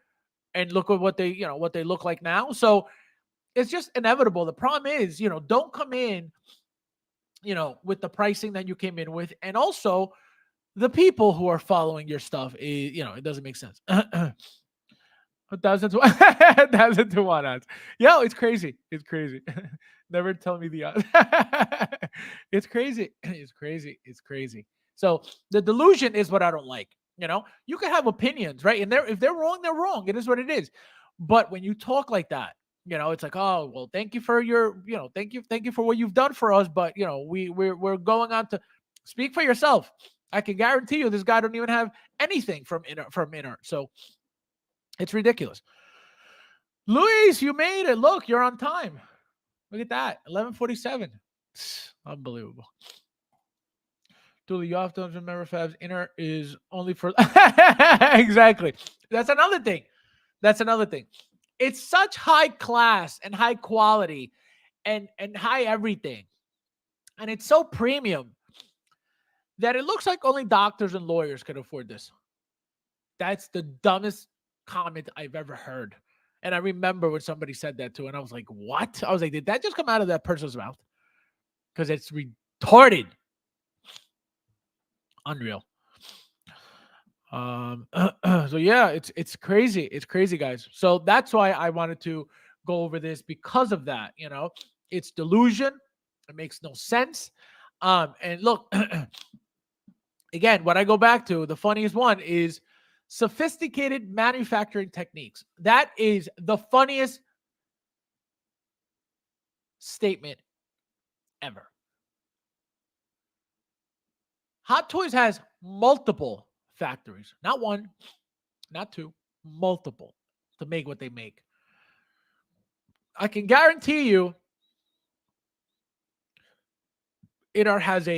and look at what they look like now. So it's just inevitable. The problem is, don't come in, with the pricing that you came in with, and also the people who are following your stuff is, it doesn't make sense. 1,000 to 1,000 to 1 odds. Yo, it's crazy. It's crazy. Never tell me the odds. It's crazy. It's crazy. It's crazy. So the delusion is what I don't like. You can have opinions, right? And if they're wrong, they're wrong. It is what it is. But when you talk like that, it's like, oh, well, thank you for thank you for what you've done for us. But we're going on to speak for yourself. I can guarantee you, this guy don't even have anything from inner. So it's ridiculous. Luis, you made it. Look, you're on time. Look at that. 11:47. Unbelievable. Duly, you have to remember, Fabs, inner is only for exactly. That's another thing. It's such high class and high quality and high everything. And it's so premium that it looks like only doctors and lawyers could afford this. That's the dumbest comment I've ever heard. And I remember when somebody said that too, and I was like, what? I was like, did that just come out of that person's mouth? Because it's retarded. Unreal. So yeah, it's crazy. It's crazy, guys. So that's why I wanted to go over this, because of that. It's delusion. It makes no sense. And look, again, what I go back to, the funniest one is sophisticated manufacturing techniques. That is the funniest statement ever. Hot Toys has multiple factories, not one, not two, multiple, to make what they make. I can guarantee you it has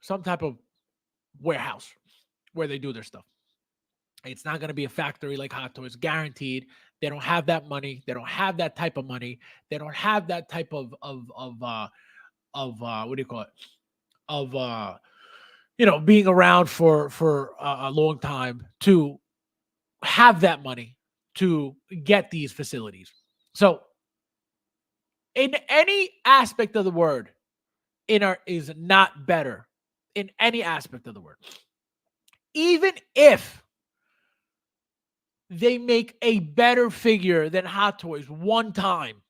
some type of warehouse where they do their stuff. It's not going to be a factory like Hot Toys, guaranteed. They don't have that money. They don't have that type of money. They don't have that type of what do you call it? Of being around for a long time to have that money to get these facilities. So in any aspect of the word, inner is not better in any aspect of the word. Even if they make a better figure than Hot Toys one time,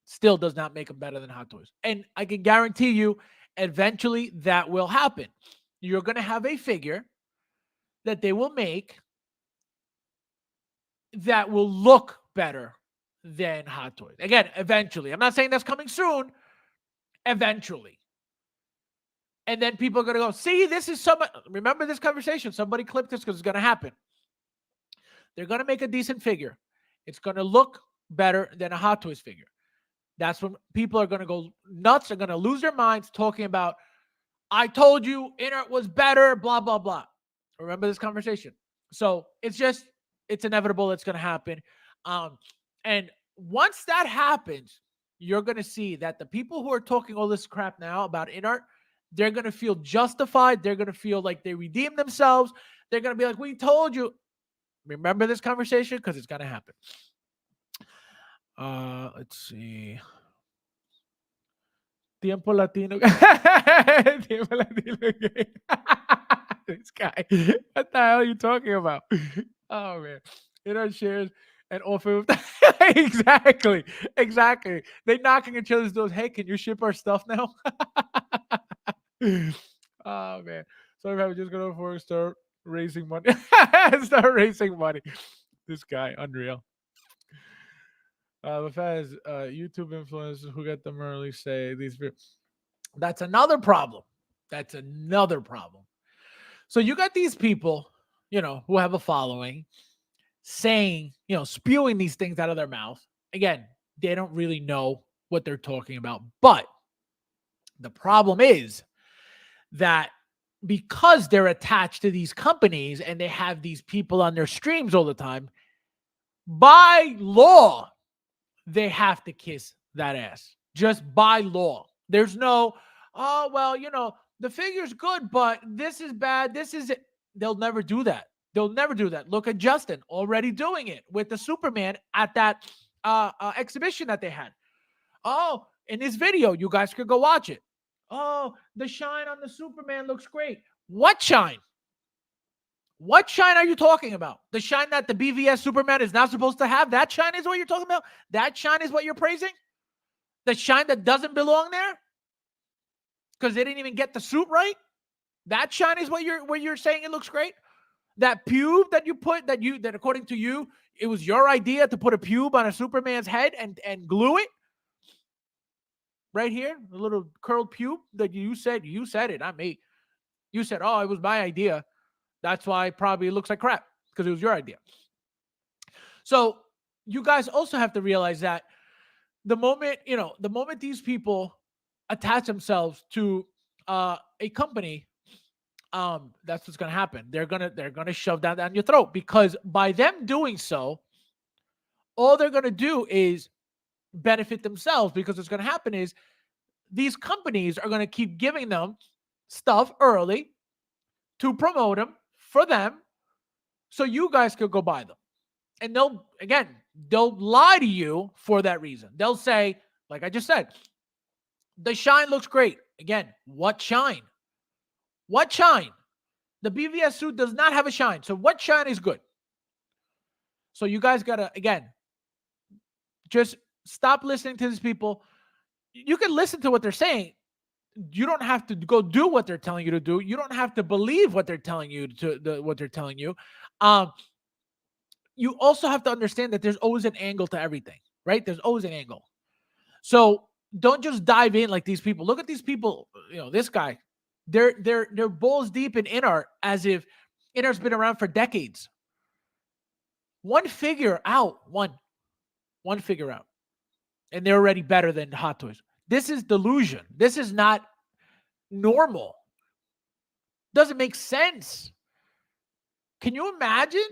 still does not make them better than Hot Toys. And I can guarantee you, eventually that will happen. You're going to have a figure that they will make that will look better than Hot Toys. Again, eventually. I'm not saying that's coming soon. Eventually. And then people are going to go, see, this is somebody. Remember this conversation. Somebody clipped this because it's going to happen. They're going to make a decent figure. It's going to look better than a Hot Toys figure. That's when people are going to go nuts. They're going to lose their minds talking about, I told you inner was better, blah, blah, blah. Remember this conversation. So it's inevitable. It's going to happen. And once that happens, you're going to see that the people who are talking all this crap now about inner, they're going to feel justified. They're going to feel like they redeemed themselves. They're going to be like, we told you. Remember this conversation, because it's going to happen. Let's see. Tiempo Latino. Tiempo Latino. This guy. What the hell are you talking about? Oh, man. Inner shares and offer. Exactly. They knocking each other's doors. Hey, can you ship our stuff now? Oh, man. So I'm just going to start raising money. Start raising money. This guy, unreal. But as YouTube influencers who get them early say these. That's another problem. So you got these people, who have a following, saying, spewing these things out of their mouth. Again, they don't really know what they're talking about. But the problem is that because they're attached to these companies and they have these people on their streams all the time, by law, they have to kiss that ass. Just by law. There's no, oh, well, the figure's good, but this is bad. This is it. They'll never do that. They'll never do that. Look at Justin already doing it with the Superman at that exhibition that they had. Oh, in this video, you guys could go watch it. Oh, the shine on the Superman looks great. What shine? What shine are you talking about? The shine that the BVS Superman is not supposed to have? That shine is what you're talking about? That shine is what you're praising? The shine that doesn't belong there? Because they didn't even get the suit right? That shine is what you're saying it looks great? That pube that you put, that according to you, it was your idea to put a pube on a Superman's head and glue it? Right here, a little curled pube that you said it, not me. You said, oh, it was my idea. That's why probably it looks like crap, because it was your idea. So you guys also have to realize that the moment these people attach themselves to a company, that's what's going to happen. They're gonna shove that down your throat, because by them doing so, all they're going to do is benefit themselves, because what's going to happen is these companies are going to keep giving them stuff early to promote them for them, so you guys could go buy them. And they'll lie to you for that reason. They'll say, like I just said, the shine looks great. Again, what shine? What shine? The BVS suit does not have a shine. So what shine is good? So you guys got to, again, just stop listening to these people. You can listen to what they're saying. You don't have to go do what they're telling you to do. You don't have to believe what they're telling you what they're telling you. You also have to understand that there's always an angle to everything, right? There's always an angle. So don't just dive in like these people. Look at these people. This guy, they're balls deep in InArt, as if InArt's been around for decades. One figure out, and they're already better than Hot Toys. This is delusion. This is not normal. Doesn't make sense. Can you imagine?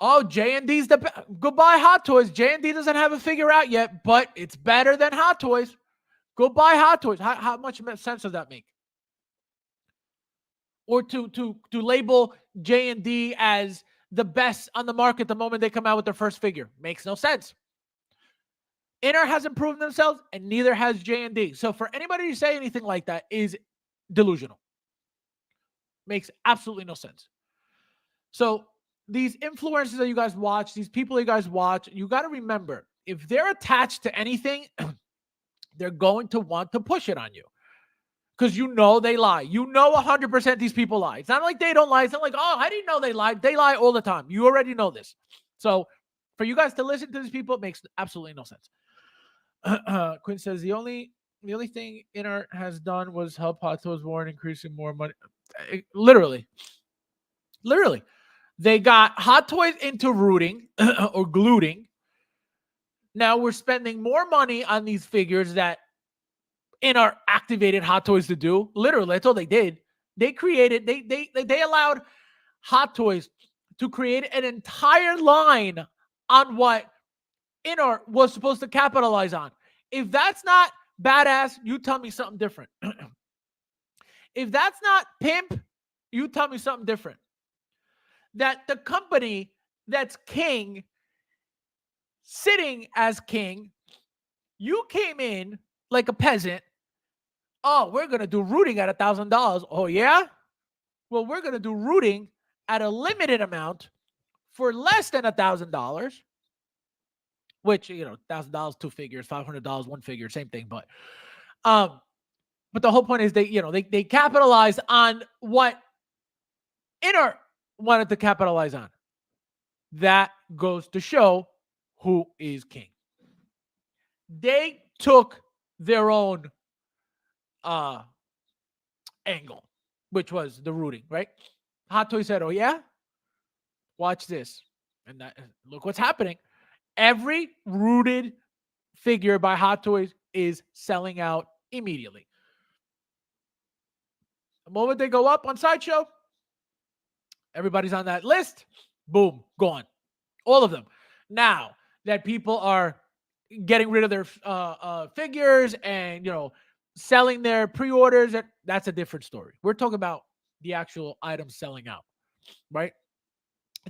Oh, J&D's goodbye Hot Toys. J&D doesn't have a figure out yet, but it's better than Hot Toys. Goodbye Hot Toys. How much sense does that make? Or to label J&D as the best on the market the moment they come out with their first figure makes no sense. InArt hasn't proven themselves, and neither has J&D. So for anybody to say anything like that is delusional. Makes absolutely no sense. So these influencers that you guys watch, these people you guys watch, you got to remember, if they're attached to anything, they're going to want to push it on you, because they lie. 100% these people lie. It's not like they don't lie. It's not like, oh, I didn't know they lied. They lie all the time. You already know this. So for you guys to listen to these people, it makes absolutely no sense. Quinn says the only thing InArt has done was help Hot Toys Warren increasing more money. Literally, they got Hot Toys into rooting or gluting. Now we're spending more money on these figures that InArt activated Hot Toys to do. Literally, that's all they did. They created. They allowed Hot Toys to create an entire line on what InArt was supposed to capitalize on. If that's not badass, you tell me something different. If that's not pimp, you tell me something different. That the company that's king, sitting as king, you came in like a peasant. Oh, we're going to do rooting at $1,000. Oh, yeah? Well, we're going to do rooting at a limited amount for less than $1,000. Which, $1,000, 2 figures, $500, 1 figure, same thing. But the whole point is they capitalized on what InArt wanted to capitalize on. That goes to show who is king. They took their own angle, which was the rooting, right? Hot Toys said, oh, yeah? Watch this. And look what's happening. Every rooted figure by Hot Toys is selling out immediately. The moment they go up on Sideshow, everybody's on that list. Boom, gone. All of them. Now that people are getting rid of their figures and selling their pre-orders, that's a different story. We're talking about the actual items selling out, right?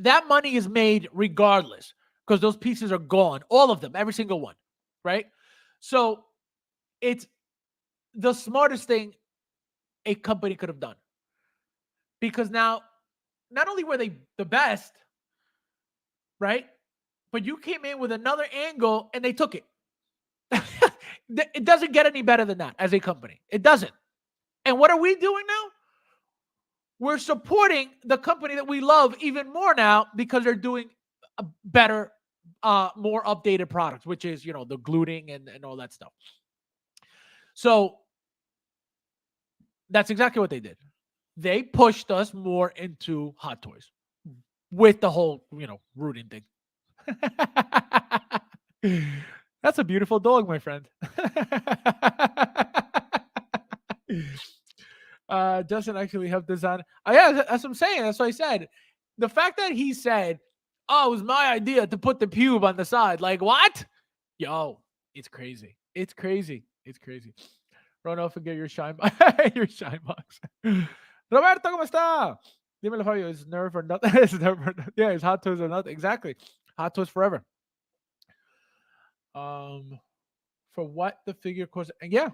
That money is made regardless because those pieces are gone, all of them, every single one, right? So it's the smartest thing a company could have done, because now not only were they the best, right, but you came in with another angle and they took it. It doesn't get any better than that as a company. It doesn't. And what are we doing now? We're supporting the company that we love even more now because they're doing a better, more updated products, which is, the gluting and all that stuff. So that's exactly what they did. They pushed us more into Hot Toys with the whole, rooting thing. That's a beautiful dog, my friend. Doesn't actually have design. Yeah, that's what I'm saying. That's what I said. The fact that he said, "Oh, it was my idea to put the pube on the side," like what? Yo, it's crazy. It's crazy. It's crazy. Ronald, forget your shine, your shine box. Roberto, ¿cómo está? Dímelo, Fabio. It's nerve or nothing. It's never. Yeah, it's Hot Toys or nothing. Exactly. Hot Toys forever. For what the figure costs. Yeah,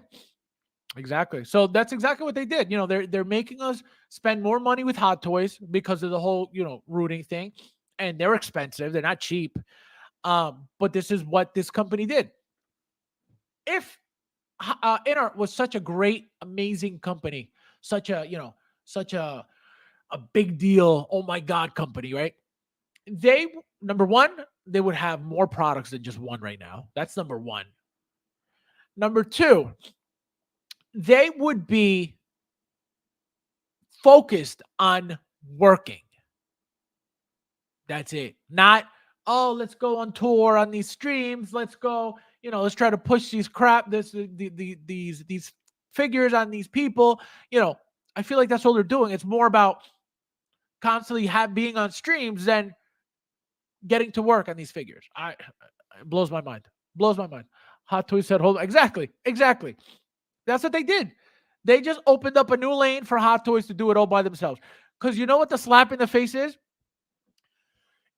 exactly. So that's exactly what they did. They're making us spend more money with Hot Toys because of the whole, rooting thing. And they're expensive. They're not cheap. But this is what this company did. If InArt was such a great, amazing company, such a big deal, oh my God company, right? They, number one, they would have more products than just one right now. That's number one. Number two, they would be focused on working. That's it. Not, oh, let's go on tour on these streams. Let's go, let's try to push these these figures on these people. I feel like that's all they're doing. It's more about constantly being on streams than getting to work on these figures. It blows my mind. Blows my mind. Hot Toys said, hold on. Exactly. That's what they did. They just opened up a new lane for Hot Toys to do it all by themselves. Because you know what the slap in the face is?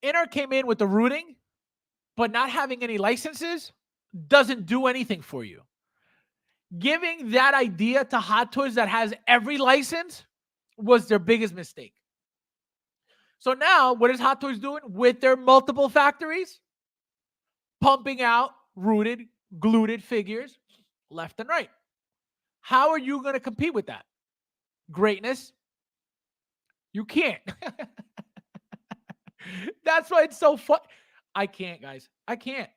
InArt came in with the rooting, but not having any licenses doesn't do anything for you. Giving that idea to Hot Toys that has every license was their biggest mistake. So now, what is Hot Toys doing with their multiple factories? Pumping out rooted, gluted figures left and right. How are you going to compete with that? Greatness? You can't. That's why it's so fun. I can't, guys. I can't.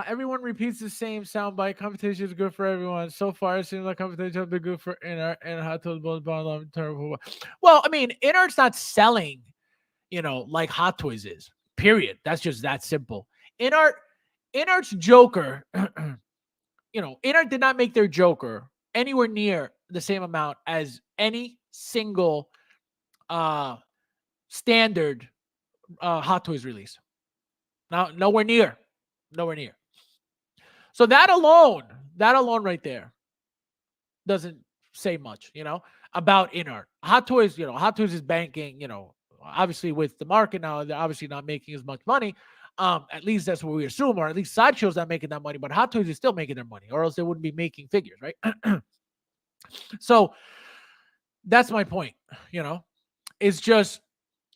Everyone repeats the same soundbite. Competition is good for everyone. So far, it seems like competition has been good for InArt and Hot Toys both bottom term. Well, I mean, InArt's not selling, like Hot Toys is. Period. That's just that simple. InArt's Joker, InArt did not make their Joker anywhere near the same amount as any single standard Hot Toys release. Now, nowhere near. So that alone right there doesn't say much, about InArt. Hot Toys is banking, obviously with the market now, they're obviously not making as much money. At least that's what we assume, or at least Sideshow's not making that money, but Hot Toys is still making their money, or else they wouldn't be making figures, right? So that's my point, It's just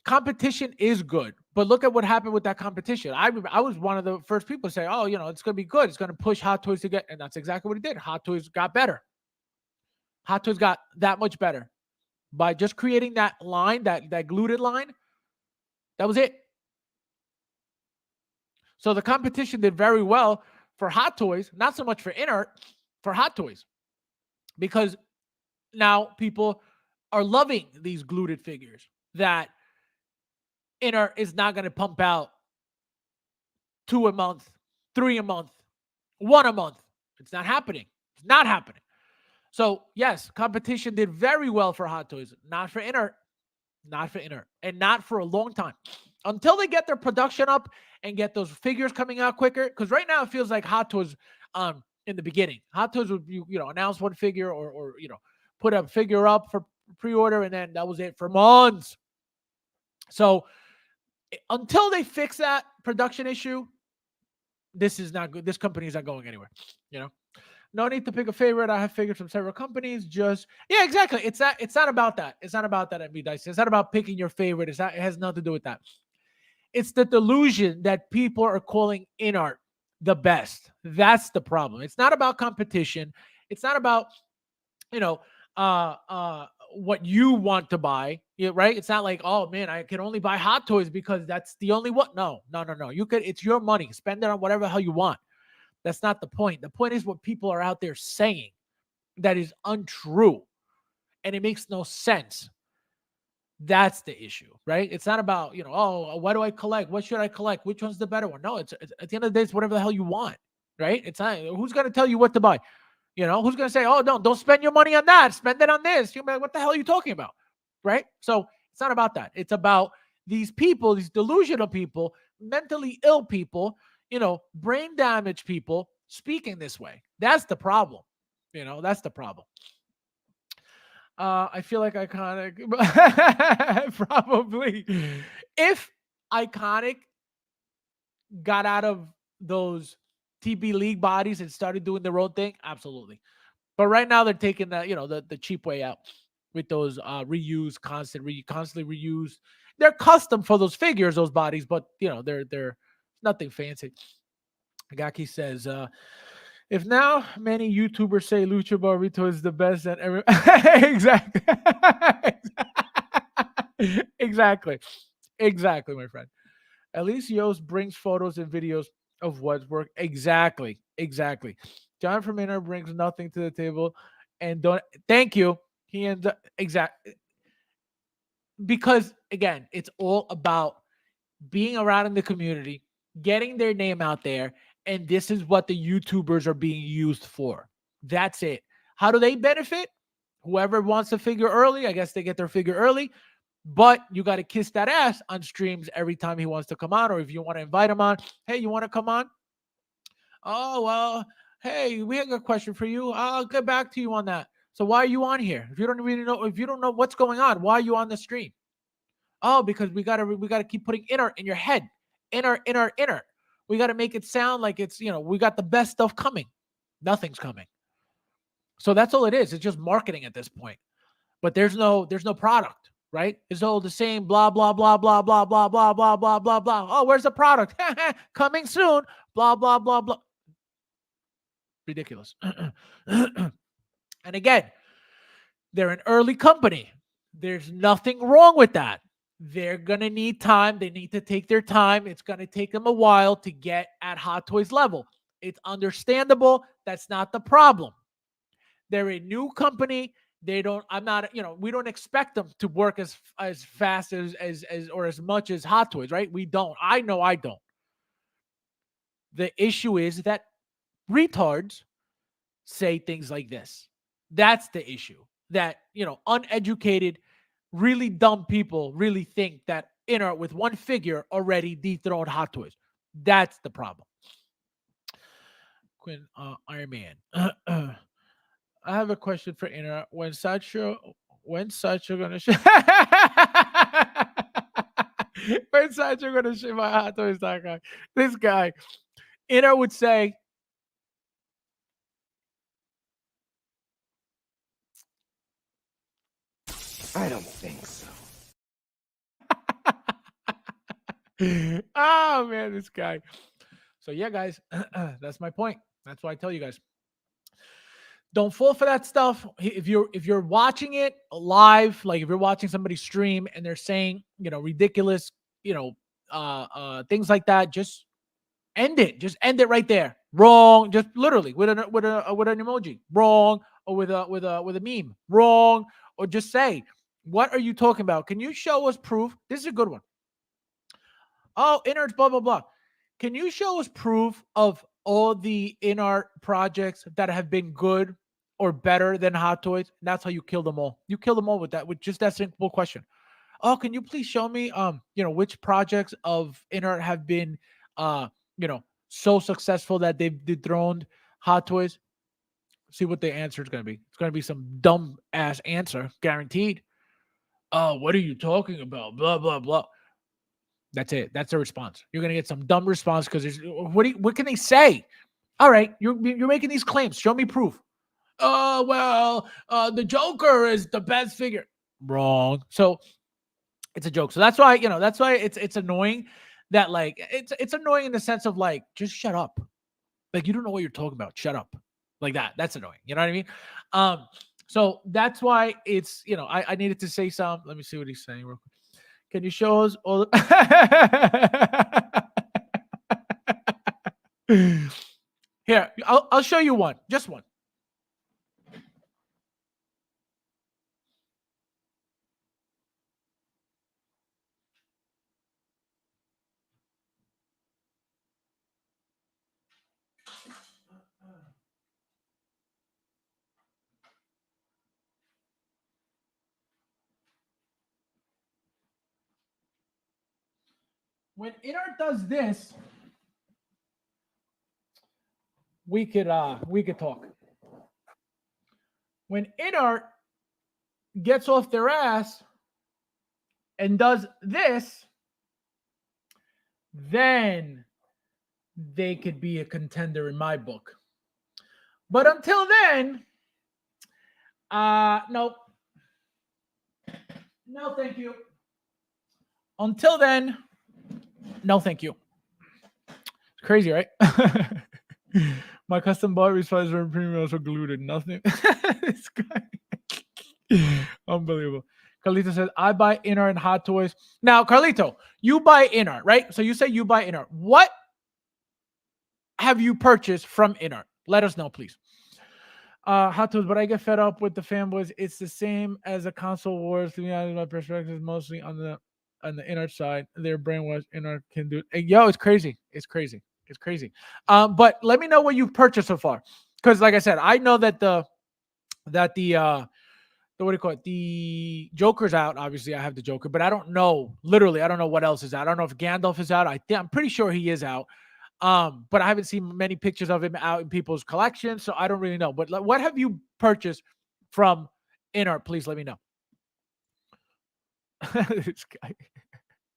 competition is good, but look at what happened with that competition. I was one of the first people to say, oh, it's going to be good. It's going to push Hot Toys to get, and that's exactly what it did. Hot Toys got better. Hot Toys got that much better by just creating that line, that gluted line. That was it. So the competition did very well for Hot Toys, not so much for InArt, for Hot Toys, because now people are loving these gluted figures that Inner is not going to pump out 2 a month, 3 a month, 1 a month. It's not happening. It's not happening. So, yes, competition did very well for Hot Toys, not for Inner, not for Inner, and not for a long time. Until they get their production up and get those figures coming out quicker. Because right now it feels like Hot Toys in the beginning. Hot Toys would, announce one figure or put a figure up for pre-order, and then that was it for months. So until they fix that production issue, this is not good. This company is not going anywhere. No need to pick a favorite. I have figures from several companies. Yeah, exactly. It's not about that. It's not about that at Me Dice. It's not about picking your favorite. It has nothing to do with that. It's the delusion that people are calling in art the best. That's the problem. It's not about competition. It's not about what you want to buy, right? It's not like, oh man, I can only buy Hot Toys because that's the only one. No. You could. It's your money. Spend it on whatever the hell you want. That's not the point. The point is what people are out there saying that is untrue, and it makes no sense. That's the issue, right? It's not about, oh, what do I collect? What should I collect? Which one's the better one? No, it's at the end of the day, it's whatever the hell you want, right? It's not, who's going to tell you what to buy? Who's going to say, oh, no, don't spend your money on that. Spend it on this. You're like, what the hell are you talking about? Right? So it's not about that. It's about these people, these delusional people, mentally ill people, brain damaged people speaking this way. That's the problem. That's the problem. I feel like Iconic probably. If Iconic got out of those TB League bodies and started doing their own thing, absolutely. But right now they're taking the cheap way out with those reused, constantly reused. They're custom for those figures, those bodies, but they're nothing fancy. Agaki says, if now many YouTubers say Lucha Barrito is the best, and exactly, my friend. At least Yost brings photos and videos of what's work. Exactly. John from Inner brings nothing to the table, and don't. Thank you. He ends up exactly because again, it's all about being around in the community, getting their name out there, and this is what the YouTubers are being used for. That's it. How do they benefit? Whoever wants to figure early, I guess they get their figure early, but you got to kiss that ass on streams every time he wants to come on, or if you want to invite him on, hey, you want to come on? Oh, well, hey, we have a question for you. I'll get back to you on that. So why are you on here? If you don't know what's going on, why are you on the stream? Oh, because we gotta keep putting inner in your head. Inner. We gotta make it sound like it's, we got the best stuff coming. Nothing's coming. So that's all it is. It's just marketing at this point. But there's no product, right? It's all the same blah, blah, blah, blah, blah, blah, blah, blah, blah, blah, blah. Oh, where's the product? Coming soon. Blah, blah, blah, blah. Ridiculous. And again, they're an early company. There's nothing wrong with that. They're going to need time. They need to take their time. It's going to take them a while to get at Hot Toys level. It's understandable. That's not the problem. They're a new company. We don't expect them to work as fast as or as much as Hot Toys, right? We don't. I know I don't. The issue is that retards say things like this. That's the issue. That, uneducated, really dumb people really think that Inner with one figure already dethroned Hot Toys. That's the problem. Quinn, Iron Man. I have a question for Inner. When's Sacho gonna ship? When's Sacho gonna ship my Hot Toys.com? This guy, Inner would say, I don't think so. Oh man, this guy. So yeah, guys, that's my point. That's why I tell you guys, don't fall for that stuff. If you're watching it live, like if you're watching somebody stream and they're saying, ridiculous, things like that, just end it. Just end it right there. Wrong. Just literally with an emoji. Wrong. Or with a meme. Wrong. Or just say, what are you talking about? Can you show us proof? This is a good one. Oh, innards, blah, blah, blah. Can you show us proof of all the in-art projects that have been good or better than Hot Toys? And that's how you kill them all. You kill them all with that, with just that simple question. Oh, can you please show me, which projects of in-art have been, uh, so successful that they've dethroned Hot Toys? See what the answer is going to be. It's going to be some dumb ass answer, guaranteed. Oh, what are you talking about? Blah, blah, blah. That's it. That's the response. You're gonna get some dumb response because there's what can they say? All right, you're making these claims. Show me proof. Oh well, the Joker is the best figure. Wrong. So it's a joke. So that's why it's annoying that like it's annoying in the sense of like just shut up. Like you don't know what you're talking about. Shut up. Like that. That's annoying. You know what I mean? So that's why it's I needed to say something. Let me see what he's saying real quick. Can you show us all? Here, I'll show you one. Just one. When Inart does this, we could talk. When Inart gets off their ass and does this, then they could be a contender in my book. But until then, no. No, thank you. Until then, no, thank you. It's crazy, right? My custom bought response from premium also glued nothing. This guy. Unbelievable. Carlito says, I buy Inart and Hot Toys. Now, Carlito, you buy Inart, right? So you say you buy Inart. What have you purchased from Inart? Let us know, please. Hot Toys, but I get fed up with the fanboys. It's the same as the console wars. To be honest, my perspective is mostly on the Inart side. Their brainwash Inart can do. Yo, it's crazy. It's crazy. It's crazy. But let me know what you've purchased so far. Because like I said, I know that the what do you call it? The Joker's out. Obviously, I have the Joker, but I don't know. Literally, I don't know what else is out. I don't know if Gandalf is out. I'm pretty sure he is out. But I haven't seen many pictures of him out in people's collections, so I don't really know. But what have you purchased from Inart? Please let me know. This guy.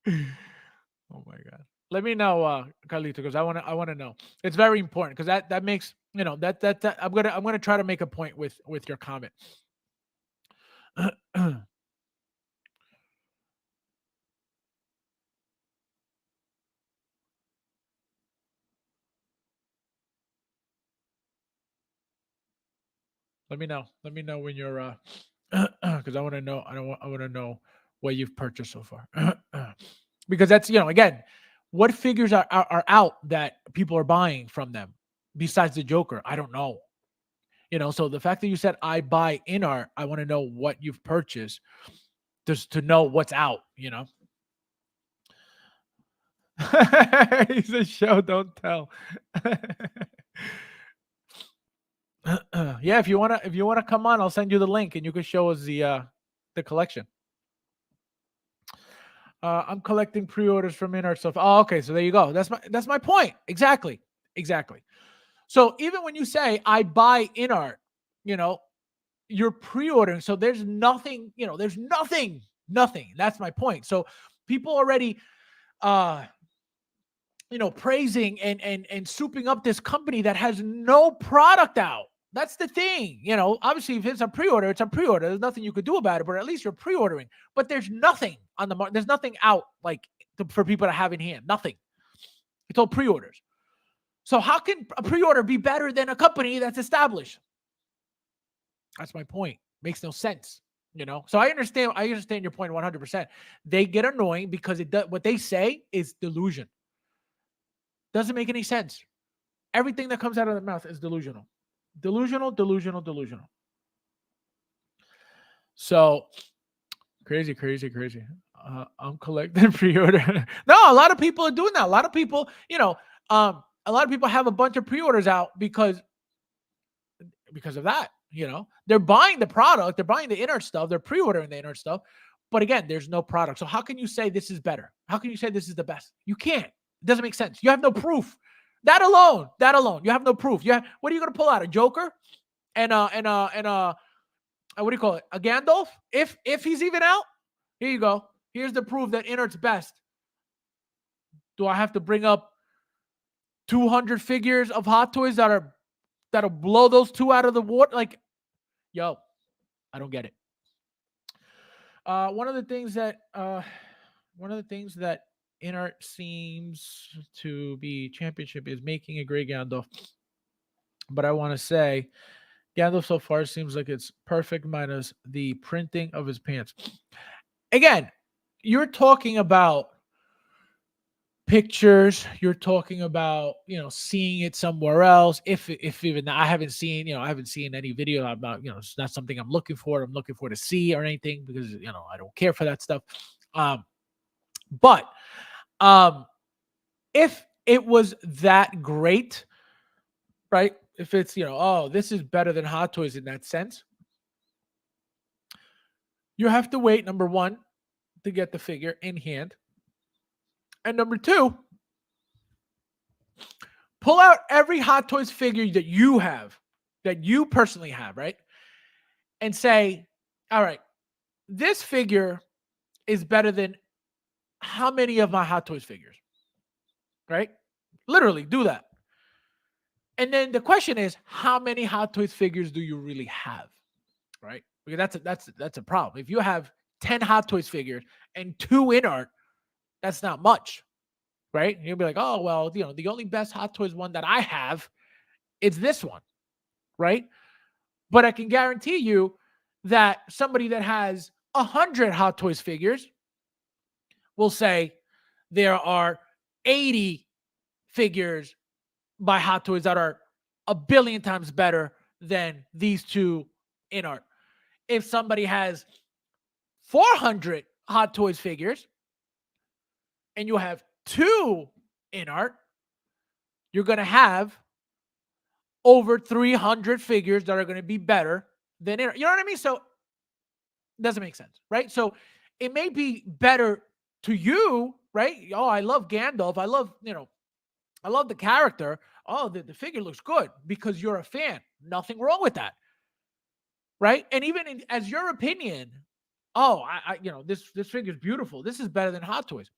Oh my god. Let me know, Carlito, because I want to know. It's very important because that makes that I'm gonna try to make a point with your comment. Let me know. Let me know when you're because I want to know. I want to know what you've purchased so far. Because that's again, what figures are out that people are buying from them besides the Joker? I don't know. So the fact that you said I buy Inart, I want to know what you've purchased just to know what's out. He's a show, don't tell. Yeah, if you wanna come on, I'll send you the link and you can show us the collection. I'm collecting pre-orders from Inart stuff. Oh, okay, so there you go. That's my point. Exactly. So even when you say I buy Inart, you're pre-ordering. So there's nothing, there's nothing. That's my point. So people already praising and souping up this company that has no product out. That's the thing. Obviously, if it's a pre-order, it's a pre-order. There's nothing you could do about it, but at least you're pre-ordering. But there's nothing on the market. There's nothing out for people to have in hand. Nothing. It's all pre-orders. So how can a pre-order be better than a company that's established? That's my point. Makes no sense. So I understand your point 100%. They get annoying because what they say is delusion. Doesn't make any sense. Everything that comes out of their mouth is delusional. Delusional. So crazy. I'm collecting pre-order. No, a lot of people are doing that. A lot of people, a lot of people have a bunch of pre-orders out because of that. They're buying the product, they're buying the inner stuff, they're pre-ordering the inner stuff. But again, there's no product. So how can you say this is better? How can you say this is the best? You can't. It doesn't make sense. You have no proof. That alone, you have no proof. What are you going to pull out? A Joker and what do you call it? A Gandalf? If he's even out, here you go. Here's the proof that Inert's best. Do I have to bring up 200 figures of Hot Toys that'll blow those two out of the water? Like, yo, I don't get it. One of the things that Inert seems to be championship is making a great Gandalf. But I want to say Gandalf so far seems like it's perfect minus the printing of his pants. Again, you're talking about pictures, you're talking about seeing it somewhere else. If even I haven't seen any video about it's not something I'm looking for to see or anything, because I don't care for that stuff. But if it was that great, right? If it's this is better than Hot Toys in that sense, you have to wait, number one, to get the figure in hand. And number two, pull out every Hot Toys figure that you have, that you personally have, right? And say, all right, this figure is better than how many of my Hot Toys figures, right? Literally do that. And then the question is, how many Hot Toys figures do you really have, right? Because that's a problem. If you have 10 Hot Toys figures and 2 in art, that's not much, right? You'll be like, oh, well, the only best Hot Toys one that I have is this one, right? But I can guarantee you that somebody that has 100 Hot Toys figures will say there are 80 figures by Hot Toys that are a billion times better than these 2 in art. If somebody has 400 Hot Toys figures and you have 2 in art, you're going to have over 300 figures that are going to be better than in art. You know what I mean? So it doesn't make sense, right? So it may be better to you, right? Oh, I love Gandalf. I love the character. Oh, the figure looks good because you're a fan. Nothing wrong with that, right? And even as your opinion, oh, this figure is beautiful. This is better than Hot Toys.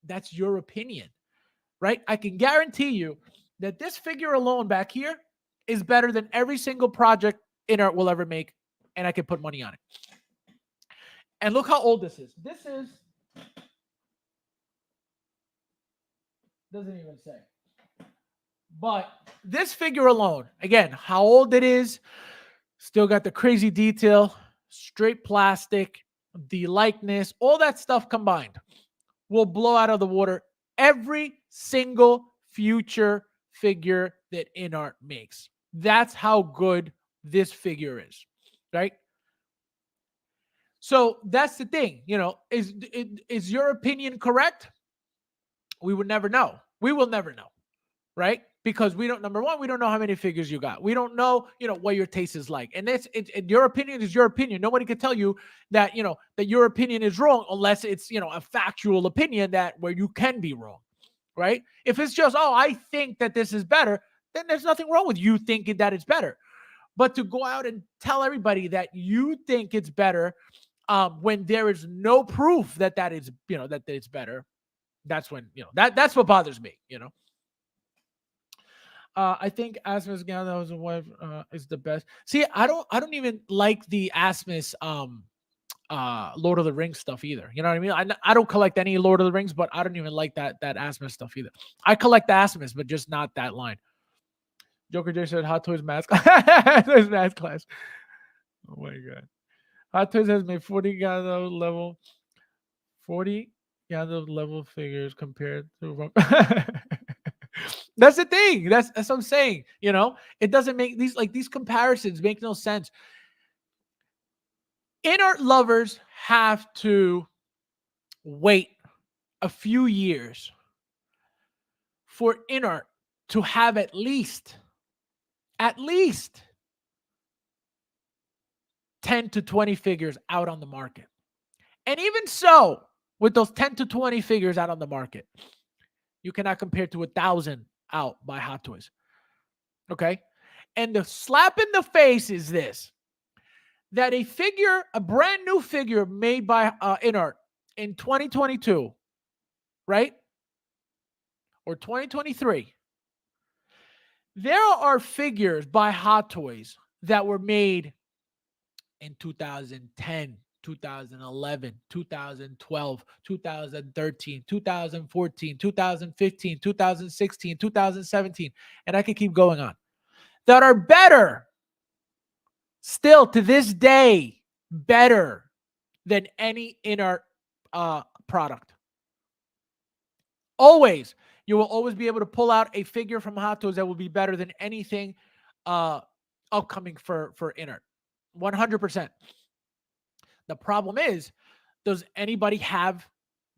That's your opinion, right? I can guarantee you that this figure alone back here is better than every single project Inert will ever make, and I can put money on it. And look how old this is. This is, doesn't even say. But this figure alone, again, how old it is, still got the crazy detail, straight plastic, the likeness, all that stuff combined will blow out of the water every single future figure that Inart makes. That's how good this figure is, right? So that's the thing, is your opinion correct? We would never know. We will never know, right? Because number one, we don't know how many figures you got. We don't know, what your taste is like. And your opinion is your opinion. Nobody can tell you that, that your opinion is wrong unless it's, a factual opinion where you can be wrong, right? If it's just, oh, I think that this is better, then there's nothing wrong with you thinking that it's better. But to go out and tell everybody that you think it's better when there is no proof that is, that it's better, that's when, that's what bothers me, I think Asmus Gandalf's wife is the best. See, I don't even like the Asmus Lord of the Rings stuff either. You know what I mean? I don't collect any Lord of the Rings, but I don't even like that Asmus stuff either. I collect the Asmus, but just not that line. Joker J said Hot Toys mask. Hot Toys mask class. Oh my god. Hot Toys has made 40 Gandalf level figures compared to That's the thing. That's what I'm saying. It doesn't make these comparisons make no sense. Inert lovers have to wait a few years for Inart to have at least 10 to 20 figures out on the market. And even so, with those 10 to 20 figures out on the market, you cannot compare to 1,000 out by Hot Toys. Okay? And the slap in the face is this, that a brand new figure made by Inart in 2022, right? Or 2023, there are figures by Hot Toys that were made in 2010, 2011, 2012, 2013, 2014, 2015, 2016, 2017, and I could keep going on, that are better, still to this day, better than any Inart product. Always. You will always be able to pull out a figure from Hot Toys that will be better than anything upcoming for Inart. 100%. The problem is, does anybody have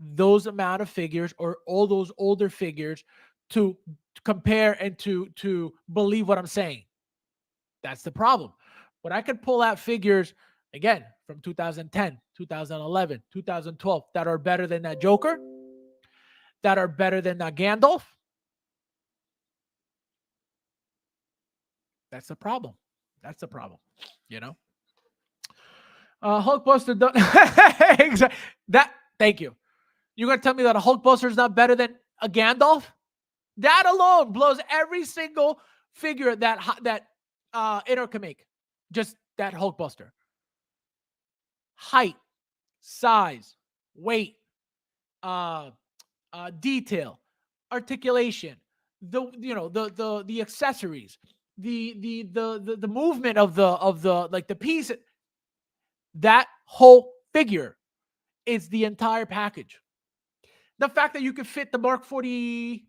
those amount of figures or all those older figures to compare and to believe what I'm saying? That's the problem. When I could pull out figures, again, from 2010, 2011, 2012, that are better than that Joker, that are better than that Gandalf, that's the problem. That's the problem, you know? Hulkbuster done exactly. That. Thank you. You're gonna tell me that a Hulkbuster is not better than a Gandalf? That alone blows every single figure that Inner can make. Just that Hulkbuster. Height, size, weight, detail, articulation, the accessories, the movement of the like the piece. That whole figure is the entire package. The fact that you could fit the Mark 43?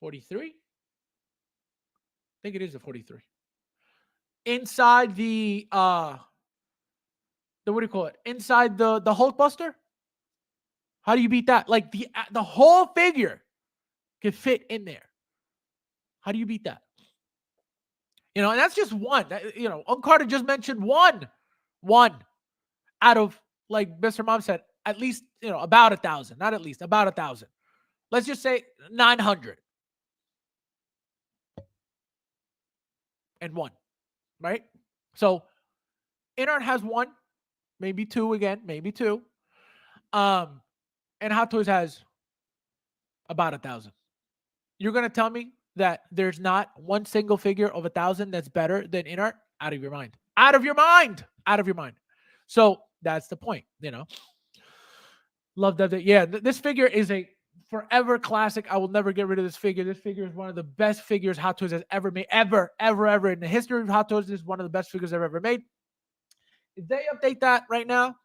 I think it is a 43. Inside the what do you call it? Inside the Hulkbuster? How do you beat that? Like the whole figure could fit in there. How do you beat that? You know, and that's just one. Carter just mentioned one out of, like Mr. Mom said, at least, about 1,000, not at least, about 1,000. Let's just say 900 and one, right? So Inart has one, maybe two again, maybe two. And Hot Toys has about 1,000. You're going to tell me that there's not one single figure of 1,000 that's better than Inart? Out of your mind. Out of your mind. Out of your mind. So that's the point, Love that. Yeah, this figure is a forever classic. I will never get rid of this figure. This figure is one of the best figures Hot Toys has ever made. Ever in the history of Hot Toys. This is one of the best figures I've ever made. If they update that right now,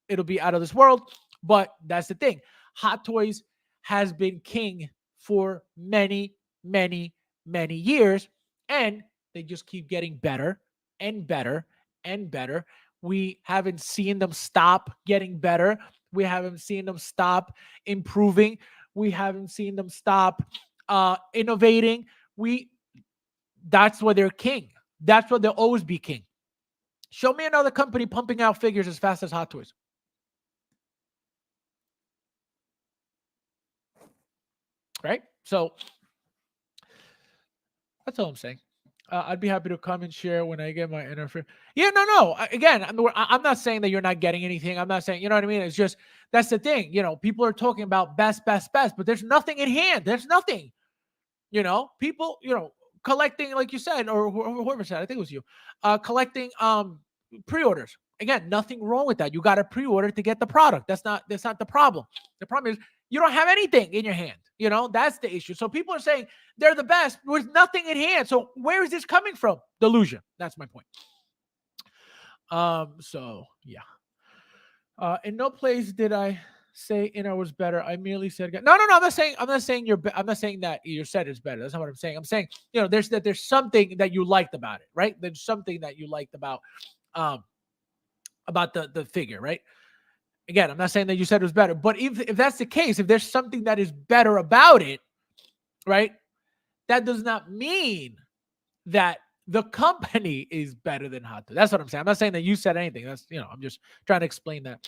it'll be out of this world. But that's the thing. Hot Toys has been king for many, many, many years. And they just keep getting better and better and better. We haven't seen them stop getting better. We haven't seen them stop improving. We haven't seen them stop innovating. That's why they're king. That's why they'll always be king. Show me another company pumping out figures as fast as Hot Toys. Right? So that's all I'm saying. I'd be happy to come and share when I get my interference. Yeah, no. Again, I'm not saying that you're not getting anything. I'm not saying, you know what I mean? It's just, that's the thing. People are talking about best, but there's nothing in hand. There's nothing. People, collecting, like you said, or whoever said, I think it was you, collecting pre-orders. Again, nothing wrong with that. You got to pre-order to get the product. That's not the problem. The problem is you don't have anything in your hand. That's the issue. So people are saying they're the best with nothing in hand. So where is this coming from? Delusion. That's my point. So yeah. In no place did I say Inner was better. I merely said no. I'm not saying I'm not saying that your set is better. That's not what I'm saying. I'm saying, there's something that you liked about it, right? There's something that you liked about the figure, right? Again, I'm not saying that you said it was better, but if that's the case, if there's something that is better about it, right? That does not mean that the company is better than Hot Toys. That's what I'm saying. I'm not saying that you said anything. That's, I'm just trying to explain that.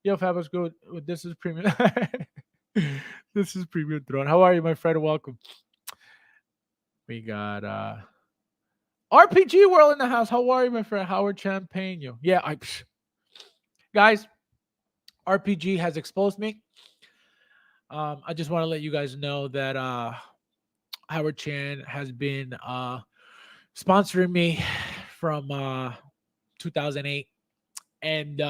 Yo, Fab, let's go. This is premium. This is premium Thrawn. How are you, my friend? Welcome. We got RPG World in the house. How are you, my friend? Howard Champagne. Yeah, guys, RPG has exposed me. I just want to let you guys know that Howard Chan has been sponsoring me from 2008, and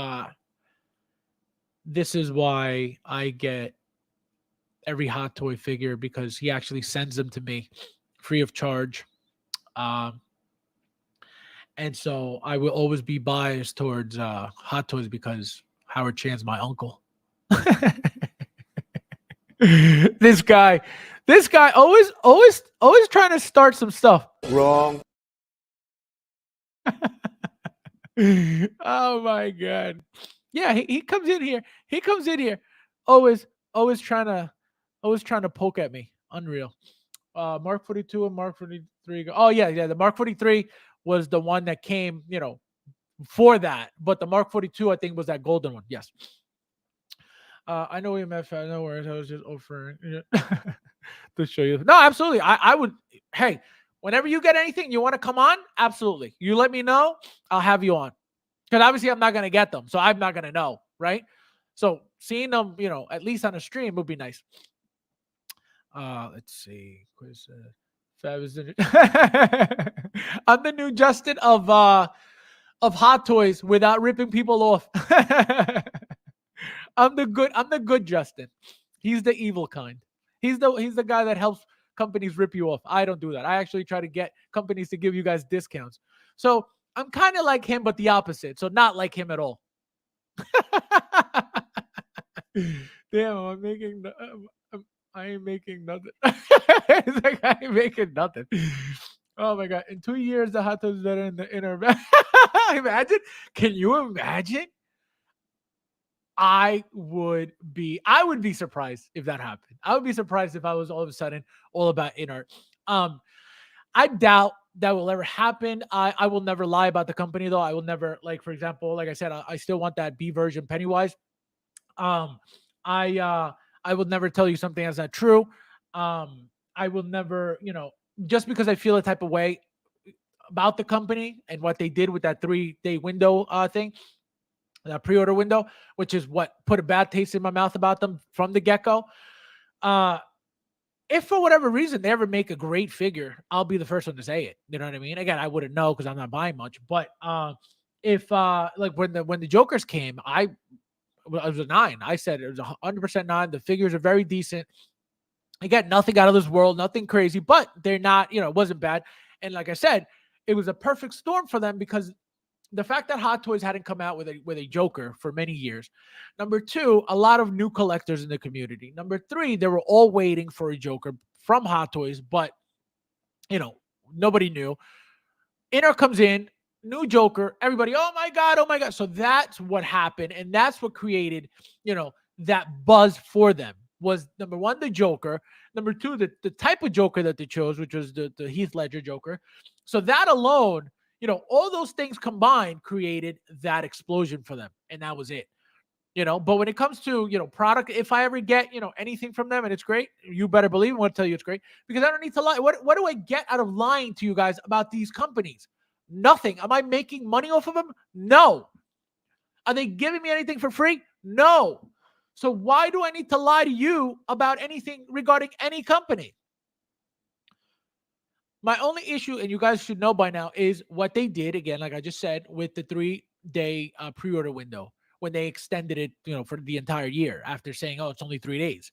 this is why I get every Hot Toy figure, because he actually sends them to me free of charge. And so I will always be biased towards Hot Toys because Howard Chan's my uncle. This guy always trying to start some stuff. Wrong. Oh my god. Yeah, he comes in here. He comes in here always trying to poke at me. Unreal. Mark 42 and Mark 43. Oh yeah, the Mark 43 was the one that came, for that. But the Mark 42, I think, was that golden one. Yes. I know EMF. I know where I was just offering to show you. No, absolutely. I would. Hey, whenever you get anything you want to come on, absolutely. You let me know. I'll have you on. Because obviously I'm not going to get them. So I'm not going to know. Right. So seeing them, at least on a stream would be nice. Let's see. Fab is I'm the new Justin of Hot Toys without ripping people off. I'm the good Justin. He's the evil kind. He's the guy that helps companies rip you off. I don't do that. I actually try to get companies to give you guys discounts. So I'm kind of like him, but the opposite. So not like him at all. Damn, I ain't making nothing. It's like I ain't making nothing. Oh my god! In 2 years, the Hot Toys better in the inner. Imagine? Can you imagine? I would be surprised if that happened. I would be surprised if I was all of a sudden all about inert. I doubt that will ever happen. I will never lie about the company though. I will never, like, for example, like I said, I still want that B version Pennywise. I will never tell you something that's not true. I will never, just because I feel a type of way about the company and what they did with that 3-day window thing, that pre-order window, which is what put a bad taste in my mouth about them from the get-go. If for whatever reason they ever make a great figure, I'll be the first one to say it. You know what I mean? Again, I wouldn't know because I'm not buying much. But if like when the Jokers came, I was a 9. I said it was 100% 9. The figures are very decent. Again, nothing out of this world, nothing crazy, but they're not, it wasn't bad. And like I said, it was a perfect storm for them because the fact that Hot Toys hadn't come out with a Joker for many years. Number 2, a lot of new collectors in the community. Number 3, they were all waiting for a Joker from Hot Toys, but nobody knew. Inner comes in, new Joker, everybody, oh my God. So that's what happened. And that's what created, that buzz for them was, number 1, the Joker. Number 2, the type of Joker that they chose, which was the Heath Ledger Joker. So that alone, all those things combined created that explosion for them. And that was it. But when it comes to, product, if I ever get, anything from them and it's great, you better believe I'm going to tell you it's great because I don't need to lie. What do I get out of lying to you guys about these companies? Nothing. Am I making money off of them? No. Are they giving me anything for free? No. So why do I need to lie to you about anything regarding any company? My only issue, and you guys should know by now, is what they did, again, like I just said, with the 3-day pre-order window when they extended it, for the entire year after saying, oh, it's only 3 days.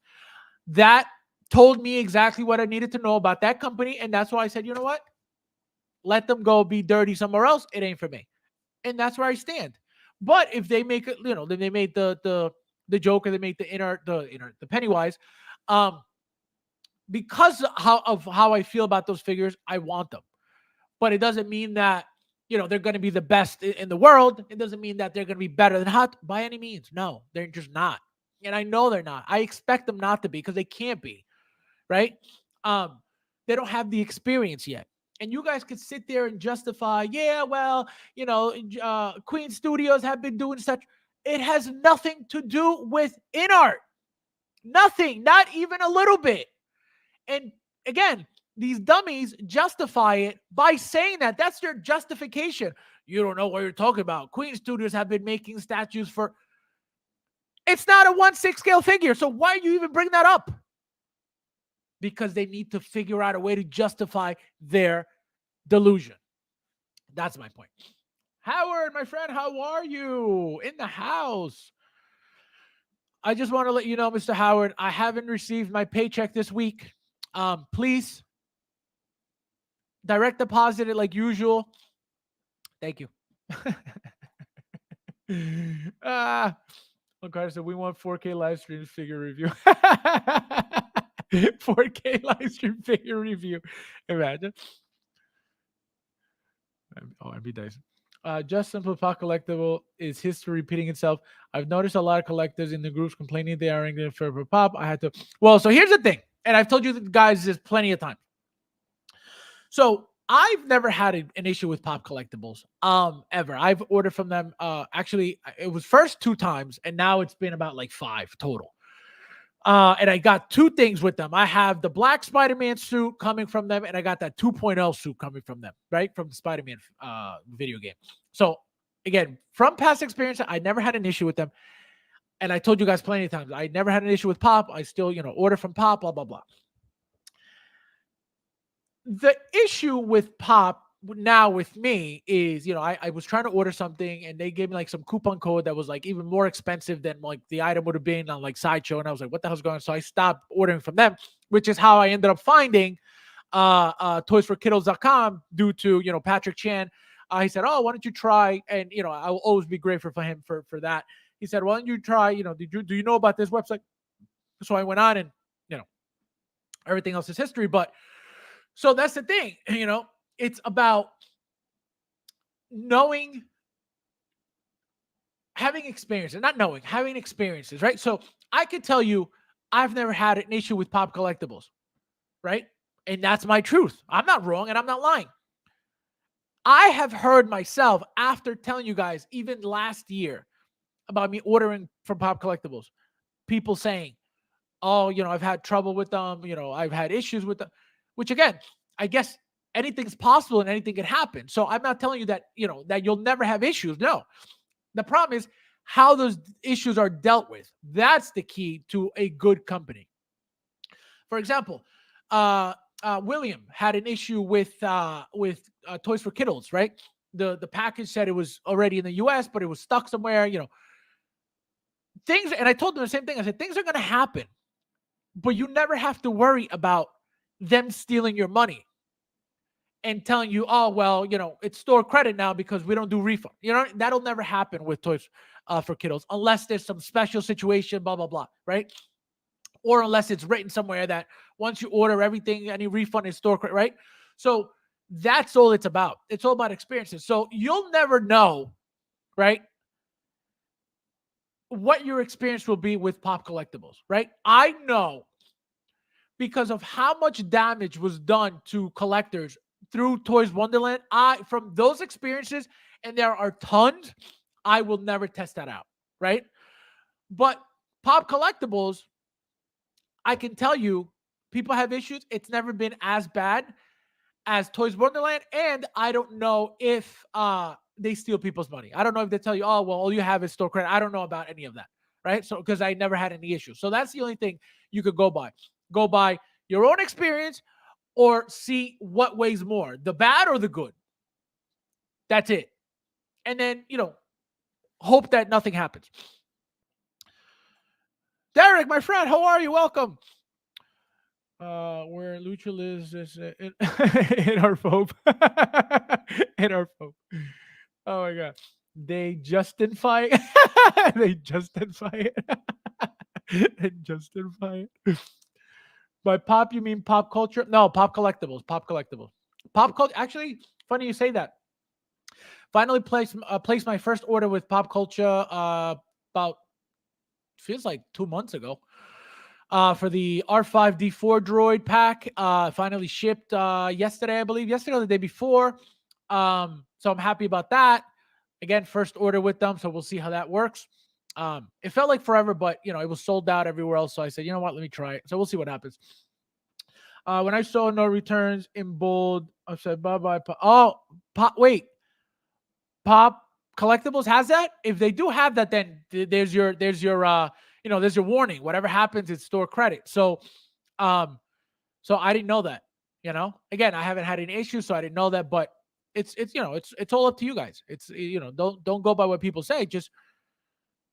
That told me exactly what I needed to know about that company, and that's why I said, you know what? Let them go be dirty somewhere else. It ain't for me. And that's where I stand. But if they make it, then they made the Joker, they made the Pennywise, because of how I feel about those figures, I want them. But it doesn't mean that they're going to be the best in the world. It doesn't mean that they're going to be better than Hot by any means. No, they're just not. And I know they're not. I expect them not to be because they can't be, right? Um, they don't have the experience yet. And you guys could sit there and justify, yeah, well, Queen Studios have been doing such. It has nothing to do with in art. Nothing, not even a little bit. And again, these dummies justify it by saying that. That's their justification. You don't know what you're talking about. Queen Studios have been making statues for. It's not a 1/6 scale figure. So why do you even bring that up? Because they need to figure out a way to justify their delusion. That's my point. Howard, my friend, how are you? In the house. I just want to let you know, Mr. Howard, I haven't received my paycheck this week. Please direct deposit it like usual. Thank you. Okay, so we want 4K live stream figure review. 4K live stream figure review. Imagine. Oh, MB Dyson. Just Simple Pop Collectible is history repeating itself. I've noticed a lot of collectors in the groups complaining they are angry for pop. I had to. Well, so here's the thing, and I've told you guys this plenty of times. So I've never had an issue with pop collectibles, ever. I've ordered from them. Actually, it was first 2 times, and now it's been about like 5 total. And I got 2 things with them. I have the black Spider-Man suit coming from them, and I got that 2.0 suit coming from them, right? From the Spider-Man video game. So again, from past experience, I never had an issue with them. And I told you guys plenty of times, I never had an issue with Pop. I still, order from Pop, blah, blah, blah. The issue with Pop now with me is, I was trying to order something and they gave me like some coupon code that was like even more expensive than like the item would have been on like Sideshow. And I was like, what the hell's going on? So I stopped ordering from them, which is how I ended up finding toysforkiddos.com due to, Patrick Chan. He said, oh, why don't you try? And, I will always be grateful for him for that. He said, why don't you try, do you know about this website? So I went on and, everything else is history. But so that's the thing, it's about knowing, having experiences, not knowing, having experiences, right? So I could tell you, I've never had an issue with pop collectibles, right? And that's my truth. I'm not wrong and I'm not lying. I have heard myself after telling you guys, even last year, about me ordering from pop collectibles, people saying, oh, I've had trouble with them, I've had issues with them, which again, I guess anything's possible and anything can happen. So I'm not telling you that, that you'll never have issues. No. The problem is how those issues are dealt with. That's the key to a good company. For example, William had an issue with Toys for Kiddos, right? The package said it was already in the US, but it was stuck somewhere, Things, and I told them the same thing. I said, things are going to happen, but you never have to worry about them stealing your money and telling you, oh, well, it's store credit now because we don't do refund. That'll never happen with Toys for Kiddos unless there's some special situation, blah, blah, blah, right? Or unless it's written somewhere that once you order everything, any refund is store credit, right? So that's all it's about. It's all about experiences. So you'll never know, right, what your experience will be with pop collectibles, right? I know because of how much damage was done to collectors through Toys Wonderland. From those experiences, and there are tons, I will never test that out, right? But pop collectibles, I can tell you, people have issues. It's never been as bad as Toys Wonderland, and I don't know if they steal people's money. I don't know if they tell you, oh, well, all you have is store credit. I don't know about any of that, right? So, because I never had any issues. So that's the only thing you could go by. Go by your own experience or see what weighs more, the bad or the good. That's it. And then, hope that nothing happens. Derek, my friend, how are you? Welcome. Where Lucha lives is in our phobe. In our phobe. Oh my god. They justify it. They justify it. They justify it. By pop, you mean pop culture? No, pop collectibles. Pop collectibles. Pop culture. Actually, funny you say that. Finally placed my first order with Pop Culture about feels like 2 months ago. For the R5D4 droid pack, finally shipped yesterday, I believe, yesterday or the day before. So I'm happy about that. Again, first order with them, so we'll see how that works. It felt like forever, but it was sold out everywhere else. So I said, you know what, let me try it. So we'll see what happens. When I saw no returns in bold, I said bye bye. Oh, Pop! Wait, Pop Collectibles has that. If they do have that, then there's your there's your warning. Whatever happens, it's store credit. Um, so I didn't know that. Again, I haven't had any issues, so I didn't know that. But it's all up to you guys. It's don't go by what people say. Just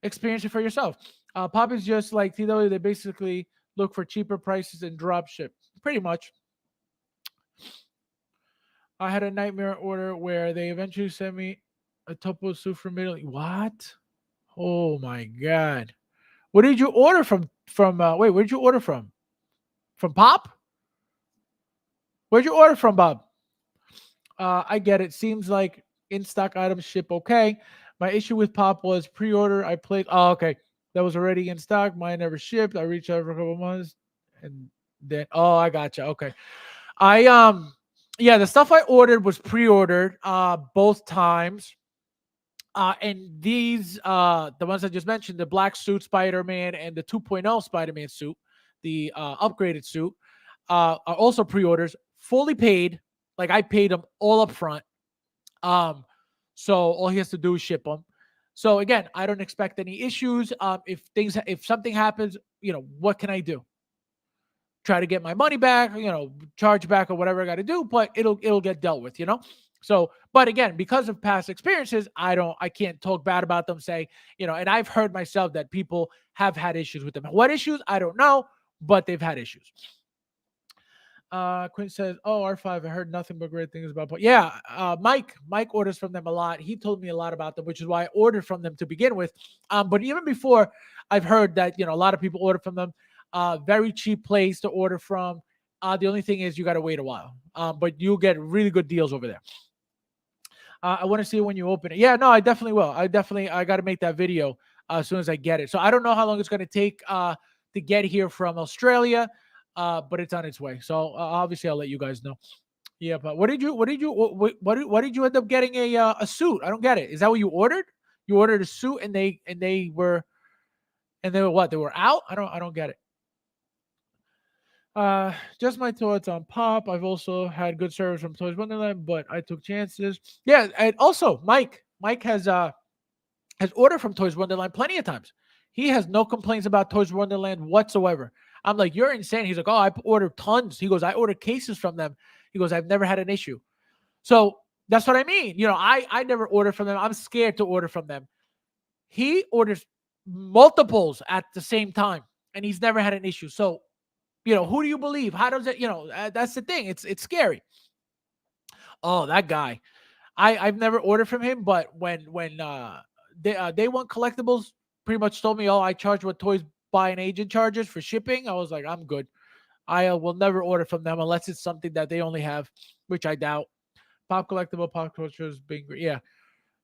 experience it for yourself. Pop is just like TW. They basically look for cheaper prices and drop ship. Pretty much. I had a nightmare order where they eventually sent me a topo suit from Italy. What? Oh my god! What did you order from? Wait, where did you order from? From Pop? Where'd you order from, Bob? I get it. Seems like in stock items ship okay. My issue with Pop was pre-order. I played. Oh, okay. That was already in stock. Mine never shipped. I reached out for a couple months, and then I gotcha. Okay. Yeah, the stuff I ordered was pre-ordered both times. And these the ones I just mentioned, the black suit Spider-Man and the 2.0 Spider-Man suit, the upgraded suit, are also pre-orders, fully paid. Like I paid them all up front. Um, so all he has to do is ship them. So again, I don't expect any issues. If something happens, what can I do? Try to get my money back, charge back or whatever I got to do, but it'll get dealt with. So, but again, because of past experiences, I can't talk bad about them. Say, and I've heard myself that people have had issues with them. What issues? I don't know, but they've had issues. Quinn says, "Oh, R5, I heard nothing but great things about." Yeah, Mike orders from them a lot. He told me a lot about them, which is why I ordered from them to begin with. But even before, I've heard that a lot of people order from them. Very cheap place to order from. The only thing is you got to wait a while, but you'll get really good deals over there. I want to see it when you open it. Yeah, no, I definitely will. I got to make that video as soon as I get it. So I don't know how long it's going to take to get here from Australia. But it's on its way. So obviously, I'll let you guys know. Yeah, but what did you end up getting a suit? I don't get it. Is that what you ordered? You ordered a suit and they were what? They were out? I don't get it. Just my thoughts on Pop. I've also had good service from Toys Wonderland, but I took chances. Yeah, and also Mike has ordered from Toys Wonderland plenty of times. He has no complaints about Toys Wonderland whatsoever. I'm like, you're insane. He's like, oh, I ordered tons. He goes, I ordered cases from them. He goes, I've never had an issue. So that's what I mean. I never order from them. I'm scared to order from them. He orders multiples at the same time, and he's never had an issue. So, who do you believe? How does it, that's the thing. It's scary. Oh, that guy. I've never ordered from him, but when Day One Collectibles pretty much told me, oh, I charge what Toys Buy an Agent charges for shipping, I was like, I'm good. I will never order from them unless it's something that they only have, which I doubt. Pop Collectible, Pop Cultures, being great. Yeah,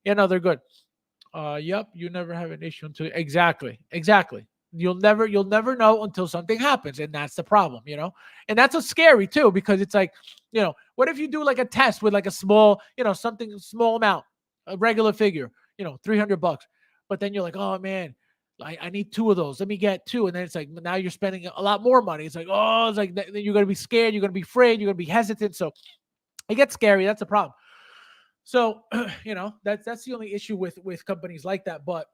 no, they're good. Yep, you never have an issue until exactly. You'll never know until something happens, and that's the problem, And that's what's scary too, because it's like, what if you do like a test with like a small, something small amount, a regular figure, $300, but then you're like, oh man, I need two of those. Let me get two, and then it's like now you're spending a lot more money. It's like, oh, it's like then you're gonna be scared, you're gonna be afraid, you're gonna be hesitant. So it gets scary. That's a problem. So that's the only issue with companies like that. But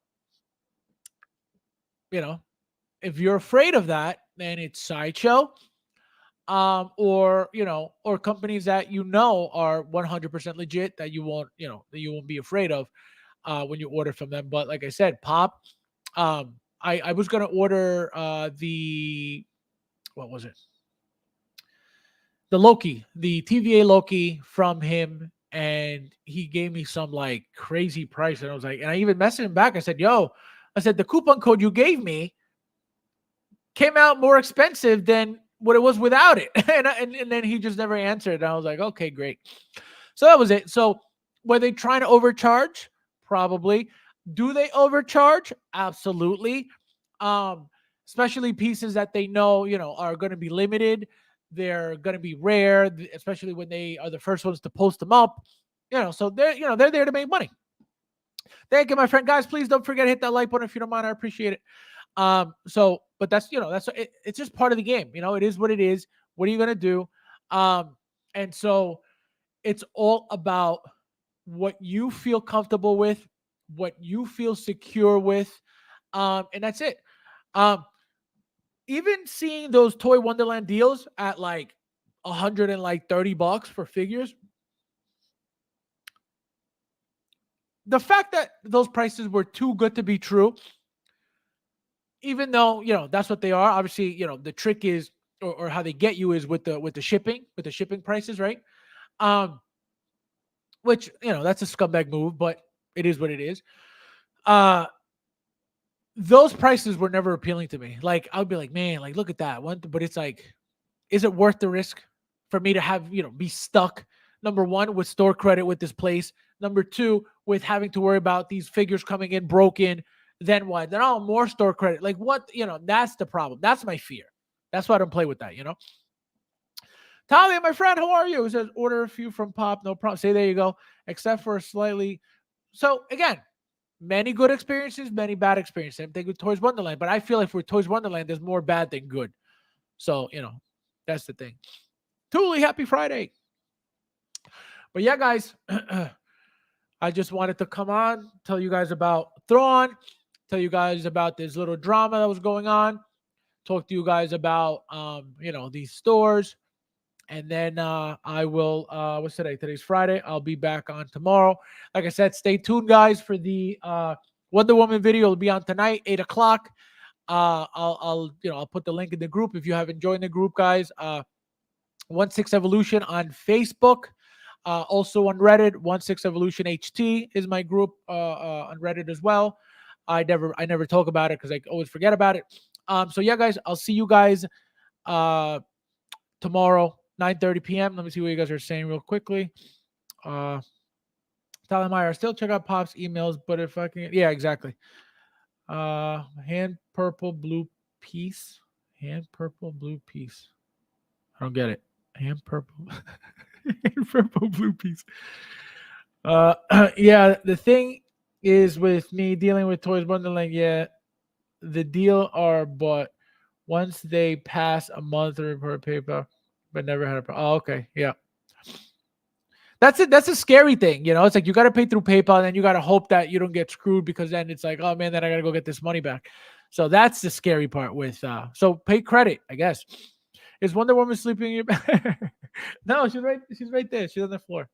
if you're afraid of that, then it's Sideshow, or companies that are 100% legit that you won't be afraid of when you order from them. But like I said, Pop, I was gonna order what was it? The Loki, the TVA Loki from him, and he gave me some like crazy price, and I was like, and I even messaged him back. I said, "Yo," I said, the coupon code you gave me came out more expensive than what it was without it, and then he just never answered. And I was like, okay, great. So that was it. So Were they trying to overcharge? Probably. Do they overcharge? Absolutely. Um, Especially pieces that they know, are going to be limited. They're going to be rare, especially when they are the first ones to post them up. So they're there to make money. Thank you, my friend. Guys, please don't forget to hit that like button if you don't mind. I appreciate it. But it's just part of the game. It is what it is. What are you gonna do? And so it's all about what you feel comfortable with, what you feel secure with, and that's it. Um, Even seeing those Toy Wonderland deals at like $130 for figures, the fact that those prices were too good to be true, even though that's what they are. Obviously, the trick is, or how they get you is with the shipping prices, right? Um, which that's a scumbag move, but it is what it is. Uh, those prices were never appealing to me. Like I would be like, man, like look at that one, but it's like, is it worth the risk for me to have be stuck? Number one, with store credit with this place. Number two, with having to worry about these figures coming in broken. Then what? Then more store credit. Like what? That's the problem. That's my fear. That's why I don't play with that. Talia, my friend, how are you? It says order a few from Pop. No problem. Say there you go. Except for slightly. So again, many good experiences, many bad experiences. Same thing with Toys Wonderland. But I feel like for Toys Wonderland, there's more bad than good. So that's the thing. Thule, happy Friday. But yeah, guys, I just wanted to come on, tell you guys about Thrawn, tell you guys about this little drama that was going on, talk to you guys about these stores. And then I will what's today? Today's Friday. I'll be back on tomorrow. Like I said, stay tuned, guys, for the Wonder Woman video. It'll be on tonight, 8 o'clock. I'll put the link in the group if you haven't joined the group, guys. 16 Evolution on Facebook. Also on Reddit, 16 Evolution HT is my group on Reddit as well. I never talk about it because I always forget about it. So yeah, guys, I'll see you guys tomorrow, 9:30 p.m. Let me see what you guys are saying real quickly. Talamaya, still check out Pop's emails, but if I can, yeah, exactly. Hand purple blue piece. Hand purple blue piece. I don't get it. Hand purple. Hand purple blue piece. Yeah, the thing is with me dealing with Toys Wonderland, yeah, the deal are but once they pass a month to report PayPal, but never had a problem. Oh, okay. Yeah. That's it. That's a scary thing. It's like you got to pay through PayPal and then you got to hope that you don't get screwed because then it's like, oh man, then I got to go get this money back. So that's the scary part with, so pay credit, I guess. Is Wonder Woman sleeping in your bed? No, she's right there. She's on the floor.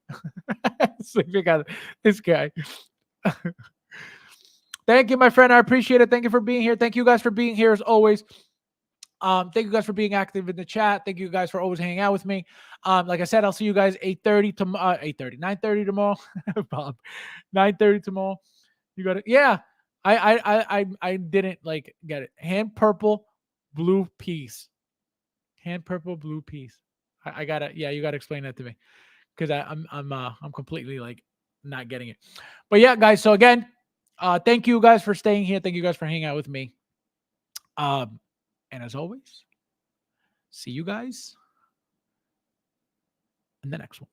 Sleeping on this guy. Thank you, my friend. I appreciate it. Thank you for being here. Thank you guys for being here as always. Thank you guys for being active in the chat. Thank you guys for always hanging out with me. Like I said, I'll see you guys 8:30 tomorrow. 9:30 tomorrow. Bob, 9:30 tomorrow. You got it. Yeah, I didn't like get it. Hand purple, blue piece. Hand purple, blue piece. I gotta. Yeah, you gotta explain that to me because I'm completely like not getting it. But yeah, guys. So again, thank you guys for staying here. Thank you guys for hanging out with me. And as always, see you guys in the next one.